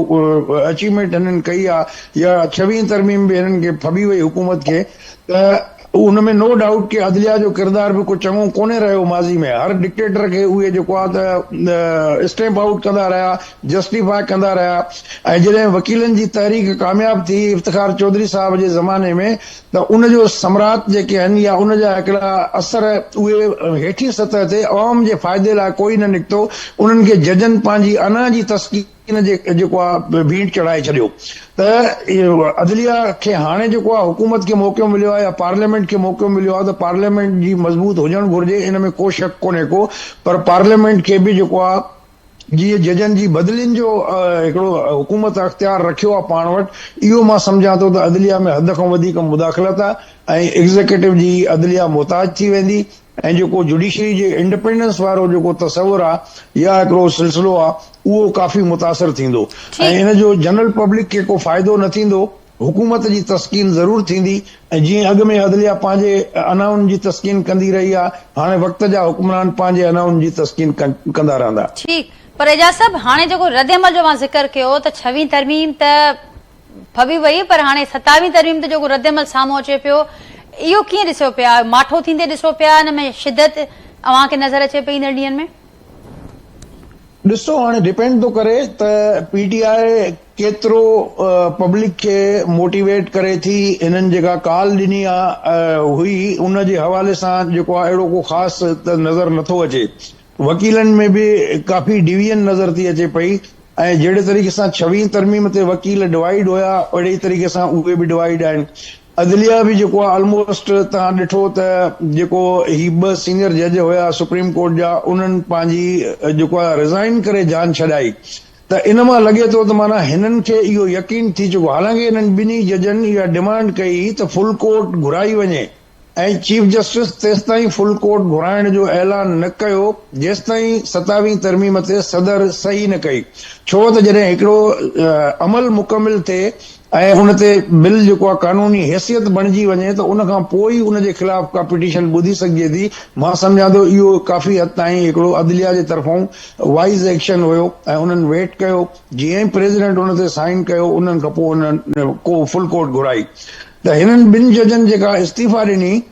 अचीवमेंट हिननि कई आहे, या 26वीं तरमीम बि हिननि खे फबी वई हुकूमत खे, त उनमें नो डाउट कि अदलिया जो किरदार बि कुझु चङो कोन्हे रहियो माज़ी में। हर डिक्टेटर खे उहे जेको आहे त स्टैम्प आउट कंदा रहिया, जस्टिफाई कंदा रहिया। ऐं जॾहिं वकीलनि जी तहरीक कामयाब थी इफ्तिखार चौधरी साहब जे ज़माने में, त उनजो सम्राट जेके आहिनि या उनजा हिकिड़ा असर उहे हेठी सतह ते अवाम जे फ़ाइदे लाइ कोई न निकितो। उन्हनि खे जजनि पंहिंजी अना जी तस्कीन जेको आहे भीट चढ़ाए छॾियो। त अदलिया खे हाणे जेको आहे हुकूमत खे मौक़ो मिलियो आहे या पार्लियामेंट खे मौक़ो मिलियो आहे, त पार्लियामेंट जी मज़बूत हुजणु घुरिजे, इन में को शक कोन्हे को। पर पार्लियामेंट खे बि जेको आहे जीअं जजनि जी बदिलियुनि जो हिकिड़ो हुकूमत अख़्तियार रखियो आहे पाण वटि, इहो मां सम्झां थो त अदलिया में हद खां वधीक मुदाख़लत आहे ऐं एग्ज़ीक्यूटिव जी अदलिया मुहताज थी वेंदी। ऐं जेको जुडिशरी जे इंडिपेंडेंस वारो जेको तसवुर आहे या हिकिड़ो सिलसिलो आहे, उहो काफ़ी मुतासिर थींदो ऐं इन जो जनरल पब्लिक खे को फ़ाइदो न थींदो। हुकूमत जी तस्कीन ज़रूर थींदी ऐं जीअं अॻु में अदलिया पंहिंजे अनाउनि जी तस्कीन कंदी रही आहे, हाणे वक़्त जा हुक्मरान पंहिंजे अनाउनि जी तस्कीन कंदा रहंदा। ठीक, पर एजाज साहब हाणे जेको रद्दअमल जो मां ज़िक्र कयो त 6वीं तरमीम त फबी वई, पर हाणे 27वीं तरमीम ते जेको रद्दअमल साम्हूं अचे पियो, इहो कीअं ॾिसो पिया? माठो थींदे ॾिसो पिया? हिन में शिदत अव्हांखे नज़र अचे पई इन ॾींहनि में? ॾिसो, हाणे डिपेंड थो करे त पीटीआई केतिरो पब्लिक खे मोटिवेट करे थी। हिननि जेका कॉल ॾिनी हुई उन जे हवाले सां जेको आहे अहिड़ो को ख़ासि त नज़र नथो अचे। वकीलनि में बि काफ़ी डिवीजन नज़र थी अचे पई ऐं जहिड़े तरीक़े सां 6वीं तरमीम ते वकील डिवाइड हुया, अहिड़े तरीक़े सां उहे बि डिवाइड आहिनि। अदलिया बि जेको आहे ऑलमोस्ट तव्हां ॾिठो त जेको ही 2 सीनियर जज हुया सुप्रीम कोर्ट जा, उन्हनि पंहिंजी जेको आहे रिज़ाइन करे जान छॾाई। त इन मां लॻे थो त माना हिननि खे इहो यकीन थी चुको। हालांकि हिननि ॿिन्ही जजनि इहा डिमांड कई त फुल कोर्ट घुराई वञे ऐं चीफ जस्टिस तेसिताईं फुल कोर्ट घुराइण जो ऐलान न कयो जेसिताईं 27वीं तरमीम ते सदर सही न कई। छो त जॾहिं हिकिड़ो अमल मुकमिल थिए ऐं उन ते बिल जेको आहे कानूनी हैसियत बणिजी वञे त उन खां पोइ ई उन जे ख़िलाफ़ का पिटीशन ॿुधी सघिजे थी। मां सम्झां थो इहो काफ़ी हद ताईं हिकिड़ो अदलिया जे तरफ़ां वाइज़ एक्शन हुयो ऐं उन्हनि वेट कयो। जीअं ई प्रेसिडेंट उन ते साइन कयो, उन्हनि खां पोइ उन्हनि को फुल कोर्ट घुराई। त हिननि 2 जजनि जेका इस्तीफ़ा ॾिनी,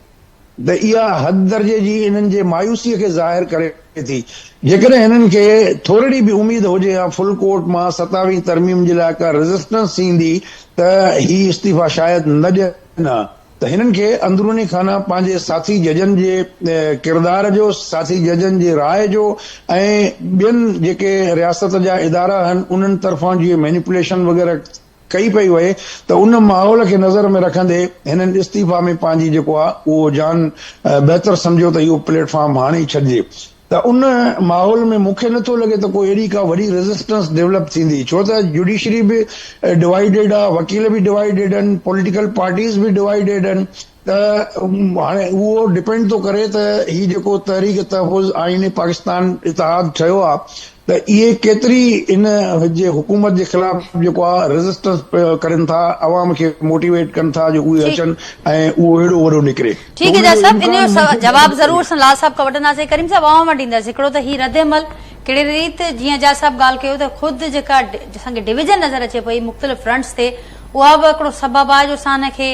त इहा हद दर्जे जी इन्हनि जे मायूसीअ खे ज़ाहिर करे थी। जेकॾहिं हिननि खे थोरी बि उमेद हुजे या फुल कोर्ट मां 27वीं तरमीम जे लाइ का रेज़िस्टेंस ईंदी त ही इस्तीफ़ा शायदि न ॾियनि हा। त हिननि खे अंदरूनी खाना पंहिंजे साथी जजनि जे किरदार जो, साथी जजनि जे राय जो ऐं ॿियनि जेके रियासत जा इदारा आहिनि उन्हनि तरफ़ां जीअं मैनिपुलेशन वग़ैरह कई पई वहे, त उन माहौल खे नज़र में रखंदे हिननि इस्तीफ़ा में पंहिंजी जेको आहे उहो जान बहितर सम्झो त इहो प्लेटफॉर्म हाणे ई छॾिजे। त उन माहौल में मूंखे नथो लॻे त कोई अहिड़ी का वॾी रेज़िस्टेंस डेवलप थींदी। छो त जुडिशरी बि डिवाइडेड आहे, वकील बि डिवाइडेड आहिनि, पॉलिटिकल पार्टीज़ बि डिवाइडेड आहिनि। त हाणे उहो डिपेंड थो करे त ही जेको तहरीक तहफ़ुज़ आईन पाकिस्तान इतिहाद ठहियो आहे, त इहे केतिरी इन जे हुकूमत जे ख़िलाफ़ जेको आहे रेज़िस्टेंस करनि था, अवाम खे मोटिवेट कनि था जो उहे अचनि ऐं उहो अहिड़ो वॾो निकिरे। ठीक है एजाज साहब, इन जो जवाब ज़रूर असां लाल साहब खां वठंदासीं। करीम साहब, अवां वटि ईंदासीं। हिकिड़ो त ही रद्दअमल कहिड़े रीति, जीअं एजाज साहब ॻाल्हि कयो त ख़ुदि जेका असांखे डिवीजन नज़र अचे पई मुख़्तलिफ़ फ्रंट्स ते, उहा बि हिकिड़ो सबबु आहे जो असां हिनखे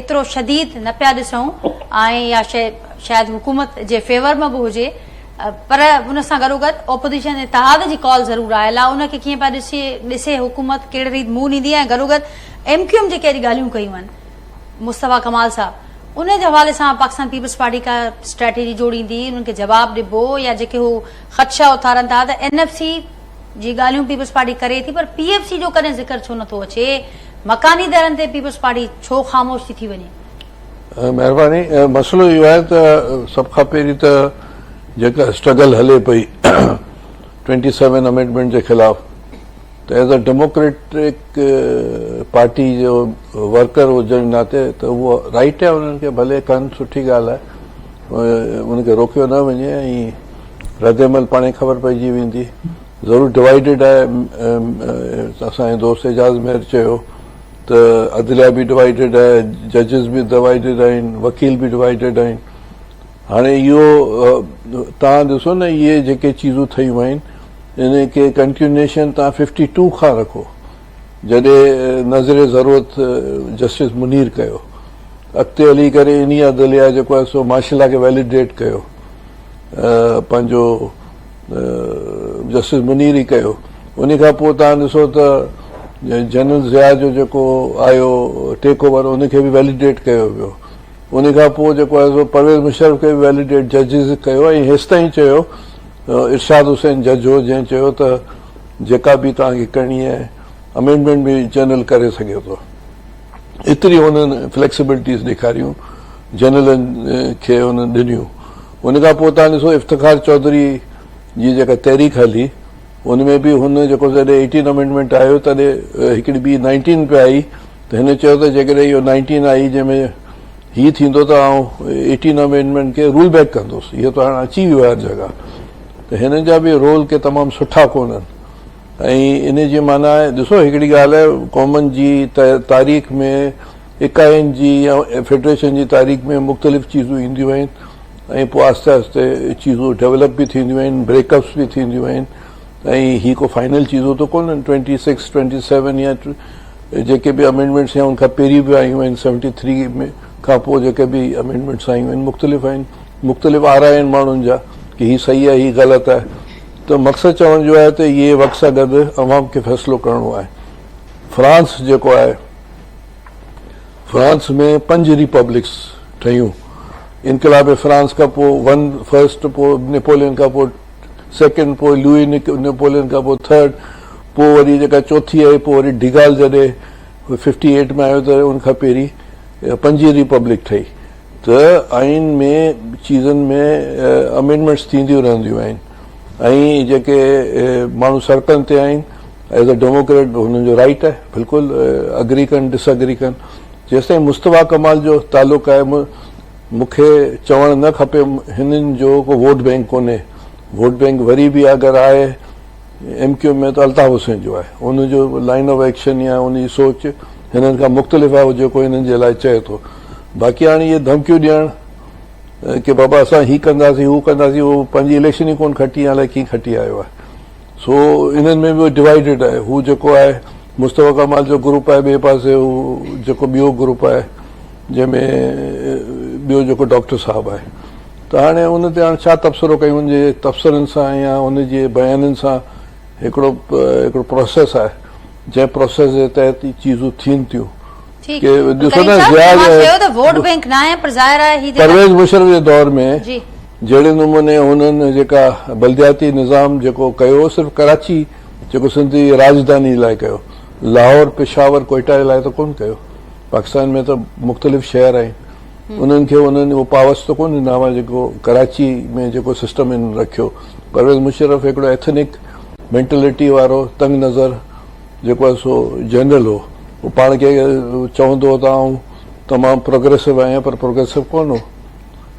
एतिरो शदीद न पिया ॾिसूं ऐं या शायदि हुकूमत जे फेवर में बि हुजे। पर हुन सां गॾोगॾु ओपोज़िशन इतिहाद जी कॉल ज़रूर आयल आहे। उनखे कीअं पिया ॾिसे हुकूमत, कहिड़े रीति मुंहुं ॾींदी आहे। गॾोगॾु MQM जेके अॼु ॻाल्हियूं कयूं आहिनि, मुस्तफ़ा कमाल साहब, उन जे हवाले सां पाकिस्तान पीपल्स पार्टी का स्ट्रेटेजी जोड़ींदी, उन्हनि खे जवाबु ॾिबो या जेके हू ख़दशा उथारनि था। त NFC जी ॻाल्हियूं पीपल्स पार्टी करे थी, पर PFC जो कॾहिं ज़िक्र छो नथो अचे? मकानी दरनि ते पीपल्स पार्टी छो ख़ामोश थी वञे? महिरबानी। मसइलो इहो आहे त सभ खां पहिरीं त जेका स्ट्रगल हले पई 27 अमेंडमेंट जे ख़िलाफ़, त एज़ अ डेमोक्रेटिक पार्टी जो वर्कर हुजण नाते त उहो राइट आहे, उन्हनि खे भले कनि, सुठी ॻाल्हि आहे, उनखे रोकियो न वञे ऐं रद्दअमल पाणे ख़बर पइजी वेंदी। ज़रूरु डिवाइडेड आहे। असांजे दोस्त एजाज़ मेहर चयो त अदलिया बि डिवाइडेड आहे, जजिस बि डिवाइडेड आहिनि, वकील बि डिवाइडेड आहिनि। हाणे इहो तव्हां ॾिसो न, इहे जेके चीज़ूं ठहियूं आहिनि इन खे कंटिन्यूएशन तव्हां 52 खां रखो, जॾहिं नज़र ज़रूरत जस्टिस मुनीर कयो। अॻिते हली करे इन अदलिया जेको आहे सो मार्शला खे वैलिडेट कयो, पंहिंजो जस्टिस मुनीर ई कयो। उन खां पोइ तव्हां ॾिसो त जनरल ज़िया जो जेको आयो टेक ओवर, उनखे बि वैलिडेट कयो वियो। उन खां पोइ जेको आहे सो परवेज़ मुशर्रफ खे बि वैलिडेट जजिस कयो, ऐं हेसि ताईं चयो इरशाद हुसैन जज हो जंहिं चयो त जेका बि तव्हांखे करणी आहे अमेंडमेंट बि जनरल करे सघे थो। एतिरी हुननि फ्लैक्सिबिलिटीज़ ॾेखारियूं, जनरलनि खे हुननि ॾिनियूं। उन खां पोइ तव्हां ॾिसो इफ्तिखार चौधरी जी जेका तहरीक हली, उनमें बि हुन जेको जॾहिं 18 अमेंडमेंट आयो तॾहिं हिकिड़ी ॿी 19 पे आई, त हिन चयो त जेकॾहिं इहो 19 आई जंहिंमें हीउ थींदो त आउं 18 अमेंडमेंट खे रूल बैक कंदुसि। इहो त हाणे अची वियो आहे हर जॻह, त हिननि जा बि रोल के तमामु सुठा कोन्हनि। ऐं इन जी माना आहे, ॾिसो हिकिड़ी ॻाल्हि आहे, क़ौमनि जी तारीख़ में इकाइनि जी या फेडरेशन जी तारीख़ में मुख़्तलिफ़ चीज़ूं ईंदियूं आहिनि, ऐं पोइ आहिस्ते आहिस्ते चीज़ूं डेवलप बि थींदियूं आहिनि, ब्रेकअप्स बि थींदियूं आहिनि, ऐं ही को फाइनल चीज़ूं त कोन्हनि। 26, 27 या जेके बि अमेंडमेंट्स या उनखां पहिरीं बि आयूं आहिनि 73 में खां पोइ जेके बि अमेंडमेंट्स आयूं आहिनि मुख़्तलिफ़ आहिनि, मुख़्तलिफ़ आरा आहिनि माण्हुनि जा कि हीउ सही आहे, हीउ ग़लति आहे। त मक़सदु चवण जो आहे त इहे वक़्त सां गॾु अवाम खे फ़ैसिलो करिणो आहे। फ्रांस जेको आहे, फ्रांस में 5 रिपब्लिक्स ठहियूं। इनकलाब फ्रांस खां पोइ फर्स्ट, पोइ नेपोलियन खां पोइ सेकेंड, पोइ लुई नेपोलियन खां पोइ थर्ड, पोइ वरी जेका चौथी आई, पोइ वरी डिगाल जॾहिं 58 में आयो त उनखां पहिरीं 5 रिपब्लिक ठही। त आइन में चीज़नि में अमेंडमेंट्स थींदियूं रहंदियूं आहिनि, ऐं जेके माण्हू सड़कनि ते आहिनि एज़ अ डेमोक्रेट हुननि जो राइट आहे बिल्कुलु अग्री कनि डिसअग्री कनि। जेसिताईं मुस्तफ़ा कमाल जो तालुक़ु आहे, मूंखे चवणु न खपे हिननि जो को वोट बैंक कोन्हे। वोट बैंक वरी बि अगरि आहे MQ में त अल्ताफ़ हुसैन जो आहे, उनजो लाइन ऑफ एक्शन या उनजी सोच हिननि खां मुख़्तलिफ़ आहे जेको हिननि जे लाइ चए थो। बाक़ी हाणे इहे धमकियूं ॾियणु कि बाबा असां हीउ कंदासीं हू कंदासीं, उहो पंहिंजी इलेक्शन ई कोन खटी, अलाए कीअं खटी आयो आहे। सो इन्हनि में बि डिवाइडेड आहे। हू जेको आहे मुस्तफ़ा कमाल जो ग्रुप आहे, ॿिए पासे हू जेको ॿियो ग्रुप आहे जंहिंमें ॿियो जेको डॉक्टर साहबु आहे। त हाणे उन ते हाणे छा तबसरो कयूं, उनजे तबसरनि सां या उनजे बयाननि सां हिकिड़ो प्रोसेस आहे, जंहिं प्रोसेस जे तहत चीज़ूं थियनि थियूं। परवेज़ मुशर्रफ जे दौर में जहिड़े नमूने हुननि जेका बलदियाती निज़ाम जेको कयो, सिर्फ़ु कराची जेको सिंधी राजधानी लाइ कयो, लाहौर पेशावर कोयटा जे लाइ त कोन कयो। पाकिस्तान में त मुख़्तलिफ़ शहर आहिनि, उन्हनि खे उन्हनि उहो पावर्स त कोन ॾिना हुआ जेको कराची में जेको सिस्टम हिन रखियो। परवेज़ मुशर्रफ हिकिड़ो एथनिक मेंटेलिटी वारो तंग नज़र जेको आहे सो जनरल हो। उहो पाण खे चवंदो हो त आउं तमामु प्रोग्रेसिव आहियां, पर प्रोग्रेसिव कोन हो।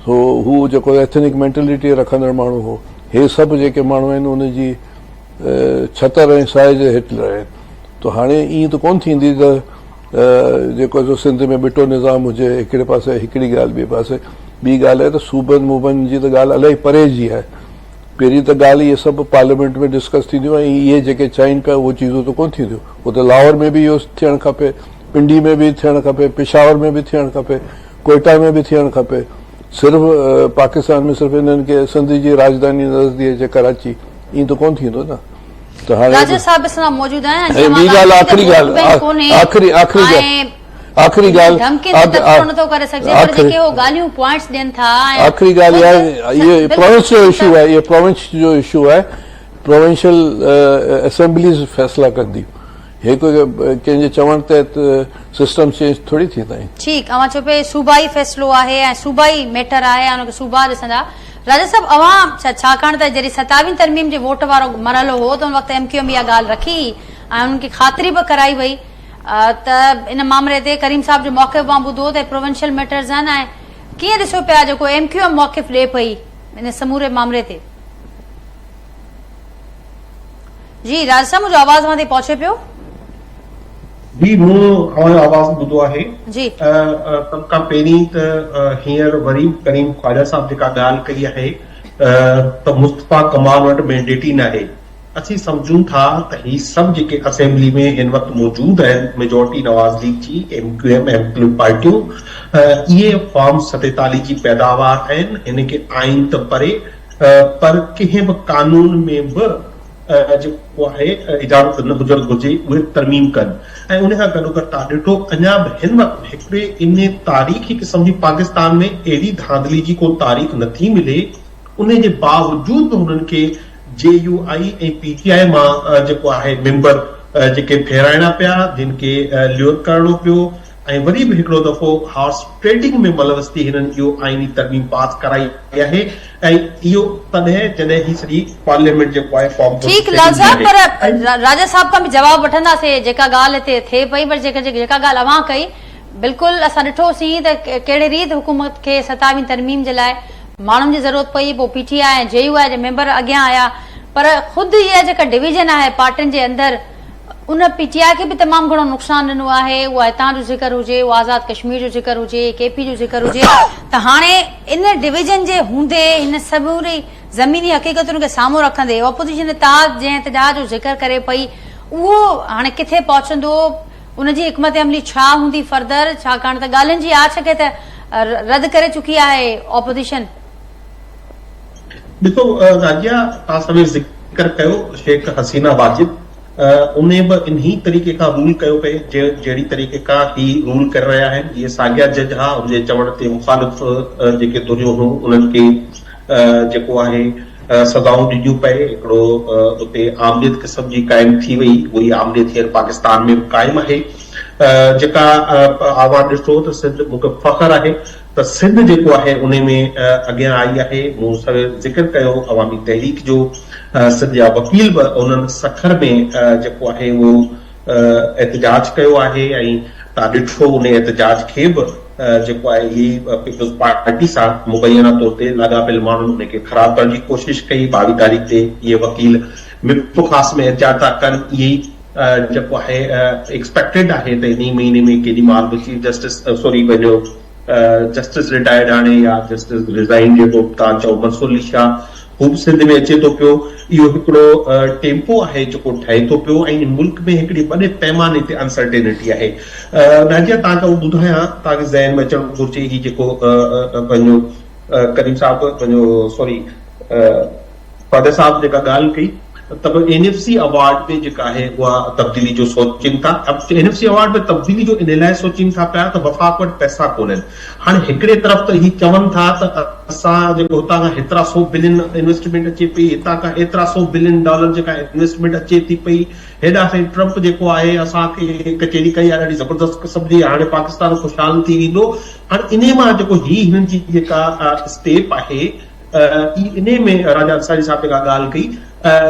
सो हू जेको एथनिक मेंटेलिटी रखंदड़ माण्हू हो। हे सभु जेके माण्हू आहिनि उनजी छतर ऐं साए जे हेठि आहिनि। त हाणे ईअं त कोन थींदी त जेको आहे सिंध में बिटो निज़ाम हुजे हिकिड़े पासे, हिकिड़ी ॻाल्हि ॿिए पासे। ॿी ॻाल्हि आहे त सूबनि मूबनि जी त ॻाल्हि इलाही परे जी आहे। पहिरीं त ॻाल्हि इहे सभु पार्लियामेंट में डिस्कस थींदियूं, ऐं इहे जेके चाहिनि पिया उहे चीज़ूं त कोन थींदियूं। उहो त लाहौर में बि इहो थियणु खपे, पिंडी में बि थियणु खपे, पेशावर में बि थियणु खपे, कोयटा में बि थियणु खपे। सिर्फ़ु पाकिस्तान में सिर्फ़ु हिननि खे सिंध जी राजधानी नज़र थी अचे कराची, ईअं त कोन थींदो न। त हाणे ॿी ॻाल्हि, आख़िरी ॻाल्हि, आख़िरी ॻाल्हि ये प्रोविंस जो इशू है, ये प्रोविंस जो इशू है। प्रोविंशियल असेंबलीज़ फैसला कंदी, हे कोई कंहिंजे चवण तहत सिस्टम चेंज थोड़ी थींदा आहिनि। ठीकु, अवां चओ पे सूबाई फ़ैसिलो आहे ऐं सूबाई मैटर आहे, उनखे सूबा ॾिसंदा। राजा साहब, अवां छाकाणि त जॾहिं 27 तरमीम जे वोट वारो मरहलो हो त उन वक़्तु MQ में इहा ॻाल्हि रखी ऐं उन्हनि खे ख़ातिरी बि कराई वई त इन मामले ते करीम साहब जो मौक़िफ़ मां ॿुधो त प्रोविंशियल मैटर्स आहिनि। ऐं कीअं ॾिसो पिया जेको MQ मौक़िफ़ ॾे पई इन समूरे मामले ते? जी राजा साहब, मुंहिंजो आवाज़ वहां ताईं पहुचे पियो? जी, मूं आवाज़ ॿुधो आहे जी। सभ खां पहिरीं त हींअर वरी करीम ख्वाजा साहब जेका ॻाल्हि कई आहे त मुस्तफ़ा कमाल वटि मैंडेट ई न आहे, असीं सम्झूं था त ही सभु जेके असेंबली में हिन वक़्तु मौजूद आहिनि मेजोरिटी नवाज़ लीग जी MQM MQM पार्टियूं इहे फॉर्म 47 जी पैदावार आहिनि हिन खे आइन त परे पर कंहिं बि कानून में बि जेको आहे इजाज़त न हुजणु घुर्जे उहे तरमीम कनि ऐं उन खां गॾोगॾु तव्हां ॾिठो अञा बि हिन वक़्तु हिकिड़े इन तारीख़ी क़िस्म जी पाकिस्तान में अहिड़ी धांधली जी को तारीख़ नथी मिले उन जे बावजूद बि हुननि खे JUI ऐं PTI मां जेको आहे मेंबर जेके फेराइणा पिया जिन खे ल्योर करणो पियो ऐं वरी बि हिकिड़ो दफ़ो हॉर्स ट्रेडिंग में मलवस्ती हिननि इहो आइनी तरमीम पास कराई आहे ऐं इहो तॾहिं जॾहिं ही सॼी पार्लियामेंट जेको आहे फॉर्म ठीक लाल साहब पर राजा साहब खां बि जवाब वठंदासीं जेका ॻाल्हि हिते थिए पई पर जेका ॻाल्हि अवां कई बिल्कुलु असां ॾिठोसीं त कहिड़े रीति हुकूमत खे 27वीं तरमीम जे लाइ माण्हुनि जी ज़रूरत पई पोइ PTI ऐं JUI जे मेंबर अॻियां आया पर ख़ुदि इहा जेका डिवीजन आहे पार्टियुनि जे अंदरि उन PTI खे बि तमामु घणो नुक़सानु ॾिनो आहे उहा हितां जो ज़िक्र हुजे उहा आज़ाद कश्मीर जो ज़िक्र हुजे KP जो ज़िक्र हुजे त हाणे इन डिवीजन जे हूंदे हिन समूरी ज़मीनी हक़ीक़तुनि खे साम्हूं रखंदे ऑपोज़िशन इत्तेहाद जंहिं इतिजाज जो ज़िक्र करे पई उहो हाणे किथे पहुचंदो उनजी हिकमत अमली छा हूंदी फर्दर छाकाणि त ॻाल्हियुनि जी आछ खे त रद्द करे चुकी आहे ऑपोज़िशन ॾिसो राजिया तव्हां सभई ज़िक्र कयो शेख हसीना वाजिद उन बि इन्ही तरीक़े खां रूल कयो पए जहिड़ी तरीक़े खां ही रूल करे रहिया आहिनि इहे साॻिया जज हा उनजे चवण ते मुखालिफ़ जेके दुनियूं हुयूं उन्हनि खे जेको आहे सज़ाऊं ॾिनियूं पए हिकिड़ो उते आमलियत क़िस्म जी क़ाइमु थी वई उहा आमलियत हींअर पाकिस्तान में क़ाइमु आहे जेका आवाज़ ॾिठो त सिंध मूंखे फ़ख्रु आहे त सिंध जेको आहे उन में अॻियां आई आहे मूं ज़िक्र कयो अवामी तहरीक जो सिंध जा वकील बि उन्हनि सखर में जेको आहे उहो एहतजाज कयो आहे ऐं तव्हां ॾिठो उन एहतजाज खे बि जेको आहे ही पीपल्स पार्टी सां मुबैना तौर ते लाॻापियल माण्हुनि उनखे ख़राब करण जी कोशिश कई 22 तारीख़ ते इहे वकील ख़ास में एहतजाज था कनि इहे ई जेको आहे एक्सपेक्टेड आहे त इन महीने में केॾी महिल बि चीफ जस्टिस सॉरी पंहिंजो जस्टिस रिटायर्ड हाणे या जस्टिस रिज़ाइन जेको तव्हां चओ मंसूर अली शाह हू बि सिंध में अचे थो पियो इहो हिकिड़ो टेम्पो आहे जेको ठहे थो पियो ऐं मुल्क में हिकिड़ी वॾे पैमाने ते अनसर्टेनिटी आहे नाजिया तव्हांखे ॿुधायां तव्हांखे ज़हन में अचणु घुरिजे ही जेको पंहिंजो करीम साहिब पंहिंजो सॉरी फ़ादर साहिब जेका ॻाल्हि कई त NFC अवार्ड में जेका आहे उहा तब्दीली जो सोचनि था NFC अवार्ड में तब्दीली जो इन लाइ सोचनि था पिया त वफ़ाक़ वटि पैसा कोन्हनि हाणे हिकिड़े तरफ़ त ही चवनि था त असां जेको हितां खां हेतिरा $100 बिलियन इन्वेस्टमेंट अचे पई हितां खां एतिरा $100 बिलियन जेका इन्वेस्टमेंट अचे थी पई हेॾा साईं ट्रम्प जेको आहे असांखे कचेरी कई आहे ॾाढी ज़बरदस्त क़िस्म जी हाणे पाकिस्तान ख़ुशहाल थी वेंदो हाणे इन मां जेको ही हिननि जी जेका स्टेप आहे इन में राजा अंसारी साहिब जेका ॻाल्हि कई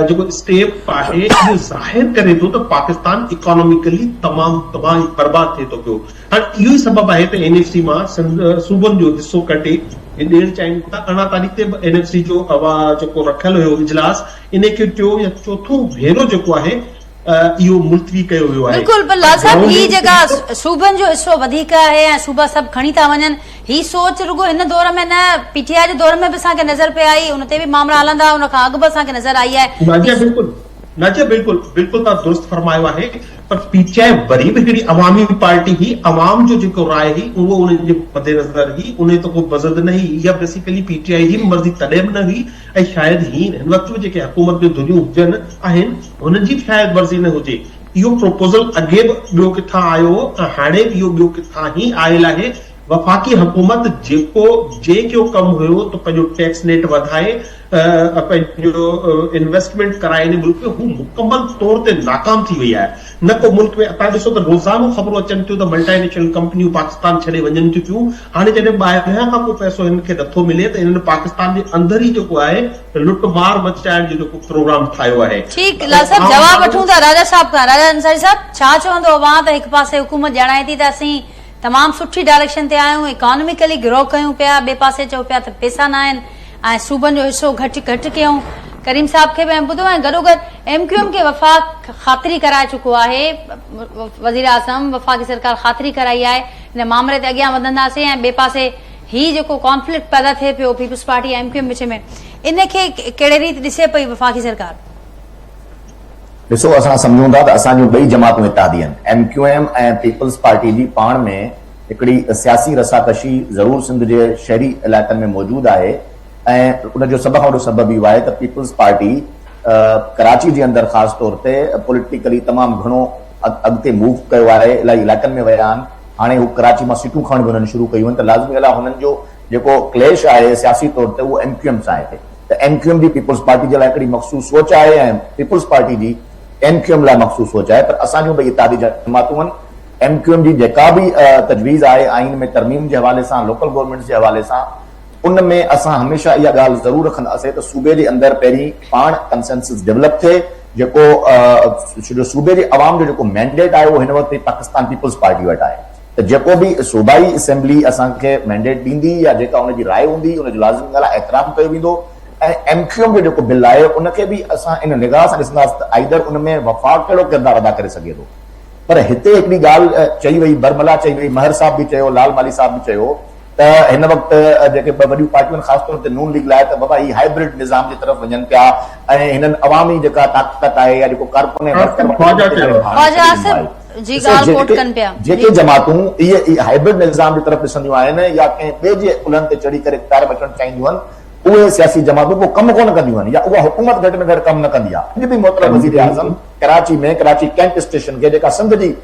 जेको स्टेप आहे इहो ज़ाहिर करे थो त पाकिस्तान इकोनॉमिकली तमामु बर्बाद थिए थो पियो हाणे इहो ई सबबु आहे त NFC मां सूबनि जो हिसो कटे ॾियणु चाहिनि था 18 तारीख़ ते NFC जो जेको रखियल हुयो इजलास इन खे टियों या चोथों भेरो जेको आहे इहो मुलतवी कयो वियो आहे बिल्कुलु पर लाल साहब ही जेका सूबनि जो हिसो वधीक आहे ऐं सूबा सभु खणी था वञनि ही सोच रुगो हिन दौर में न PTI जे दौर में बि असांखे नज़र पे आई उन ते बि मामला हलंदा उन खां अॻु बि असांखे नज़र आई आहे नाजिया बिल्कुलु तव्हां दुरुस्त फरमायो आहे पर PTI वरी बि हिकिड़ी अवामी पार्टी ही अवाम जो जेको राय ही उहो उन जे मद्देनज़र ही उन त को बज़द न ही इहा बेसिकली PTI जी मर्ज़ी तॾहिं बि न हुई ऐं शायदि हिन वक़्तु में जेके हुकूमत में दुनियूं हुजनि आहिनि हुननि जी शायदि मर्ज़ी न हुजे इहो प्रोपोज़ल अॻे बि ॿियो किथां आयो हाणे बि इहो ॿियो किथां ई आयल आहे वफ़ाक़ी हुकूमत जेको कमु हुयो त पंहिंजो टैक्स नेट वधाए पंहिंजो इन्वेस्टमेंट कराए इन मुल्क में हू मुकमल तौर ते नाकाम थी वई आहे न को मुल्क में तव्हां ॾिसो त रोज़ानो ख़बरूं अचनि थियूं त मल्टीनेशनल कंपनियूं पाकिस्तान छॾे वञनि थियूं पियूं हाणे जॾहिं ॿाहिरियां खां को पैसो हिन खे नथो मिले त हिननि पाकिस्तान जे अंदर ई जेको आहे लुट मार मचाइण जो जेको प्रोग्राम ठाहियो आहे ठीकु लाल साहब जवाब वठूं था राजा साहिब खां राजा अंसारी साहिब छा चवंदो अवां त हिकु पासे हुकूमत ॼाणाए थी त असीं तमामु सुठी डायरेक्शन ते आहियूं इकोनॉमिकली ग्रो कयूं पिया ॿिए पासे चओ पिया त पैसा न आहिनि ऐं सूबनि जो हिसो घटि कयूं करीम साहब खे बि ॿुधो ऐं गॾोगॾु MQM खे वफ़ाक़ ख़ातिरी कराए चुको आहे वज़ीर आज़म वफ़ाक़ी सरकार ख़ातिरी कराई आहे हिन मामले ते अॻियां वधंदासीं ऐं ॿिए पासे ही जेको कॉन्फ्लिक्ट पैदा थिए पियो पीपल्स पार्टी MQM विच में इन खे कहिड़े रीति ॾिसे पई वफ़ाक़ी सरकार ॾिसो, असां सम्झूं था त असांजूं ॿई जमातूं इत्तेहादी आहिनि। MQM ऐं पीपल्स पार्टी जी पाण में हिकिड़ी सियासी रसाकशी ज़रूर सिंध जे शहरी इलाइक़नि में मौजूदु आहे ऐं उनजो सभ खां वॾो सबबु इहो आहे त पीपल्स पार्टी कराची जे अंदरि ख़ासि तौर ते पॉलिटिकली तमामु घणो अॻिते मूव कयो आहे, इलाही इलाइक़नि में विया आहिनि। हाणे हू कराची मां सीटूं खणण बि हुननि शुरू कयूं आहिनि, त लाज़मी अला हुननि जो जेको क्लेश आहे सियासी तौर ते उहो MQM सां आहे। त MQM जी पीपल्स पार्टी जे लाइ हिकिड़ी मख़सूस सोच आहे ऐं पीपल्स पार्टी जी MQM लाइ मख़सूस सोच आहे, पर असांजूं ॿई इत्तेहादी जमातूं आहिनि। MQM जी जेका बि तजवीज़ आहे आइन में तरमीम जे हवाले सां, लोकल गवर्नमेंट जे हवाले सां, उन में असां हमेशह इहा ॻाल्हि ज़रूर रखंदासीं त सूबे जे अंदरि पहिरीं पाण कंसेंसस डेवलप थिए, जेको सूबे जे अवाम जो जेको मैंडेट आहे उहो हिन वक़्तु पाकिस्तान पीपल्स पार्टी वटि आहे। त जेको बि सूबाई असेंबली असांखे मैंडेट ॾींदी या जेका उनजी राय हूंदी उनजो लाज़मी ॻाल्हि आहे एतिराम कयो वेंदो। ऐं MQM जो जेको बिल आहे उनखे बि असां इन निगाह सां ॾिसंदासीं त आइदर उन में वफ़ाक़ कहिड़ो किरदारु अदा करे सघे थो। पर हिते हिकिड़ी ॻाल्हि चई वई, बरमला चई वई, महर साहब बि चयो, लाल माली साहब बि चयो त हिन वक़्तु जेके ॿ वॾियूं पार्टियूं आहिनि ख़ासि तौर ते नून लीग लाइ, त बाबा ही हाइब्रिड निज़ाम जी तरफ़ वञनि पिया ऐं हिननि अवामी जेका ताक़त आहे या जेको ख्वाजा आसिफ जी ॻाल्हि कोट कनि पिया। जेके जमातूं इहे हाइब्रिड निज़ाम जी तरफ़ ॾिसंदियूं आहिनि या कंहिं ॿिए जे उलनि ते चढ़ी करे इख़्तियार में अचणु चाहींदियूं आहिनि, उहे सियासी जमातूं को कमु कोन कंदियूं आहिनि या उहा हुकूमत घटि में घटि कमु न कंदी आहे। अॼु बि मोहतरम वज़ीर आज़म कराची में कराची कैंट स्टेशन खे, जेका सिंध जी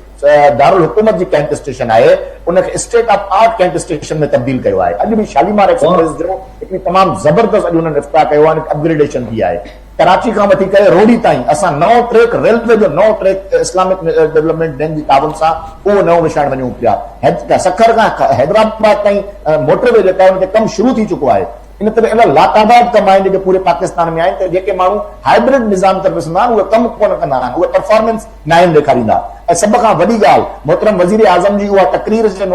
दारुल हुकूमत जी कैंट स्टेशन आहे, उनखे state of art cantt station में तब्दील कयो आहे। अॼु बि शालीमार एक्सप्रेस जो हिकिड़ी तमामु ज़बरदस्त अॼु हुननि इफ़्ताह कयो आहे, अपग्रेडेशन थी आहे। कराची खां वठी करे रोडी ताईं असां नओं ट्रैक, रेलवे जो नओं ट्रैक इस्लामिक डेवलपमेंट बैंक जी ताउन सां उहो नओं विछाइण वञूं पिया। सखर खां हैदराबाद ताईं मोटरवे जेका आहे उनते कमु शुरू थी चुको आहे। इन तरह इन लातादाद कम आहिनि जेके पूरे पाकिस्तान में आहिनि, त जेके माण्हू हाइब्रिड निज़ाम तरफ़ ॾिसंदा आहिनि उहे कमु कोन कंदा आहिनि, उहे परफॉर्मेंस न आहिनि ॾेखारींदा। ऐं सभ खां वॾी ॻाल्हि मोहतरम वज़ीर आज़म जी उहा तक़रीर जे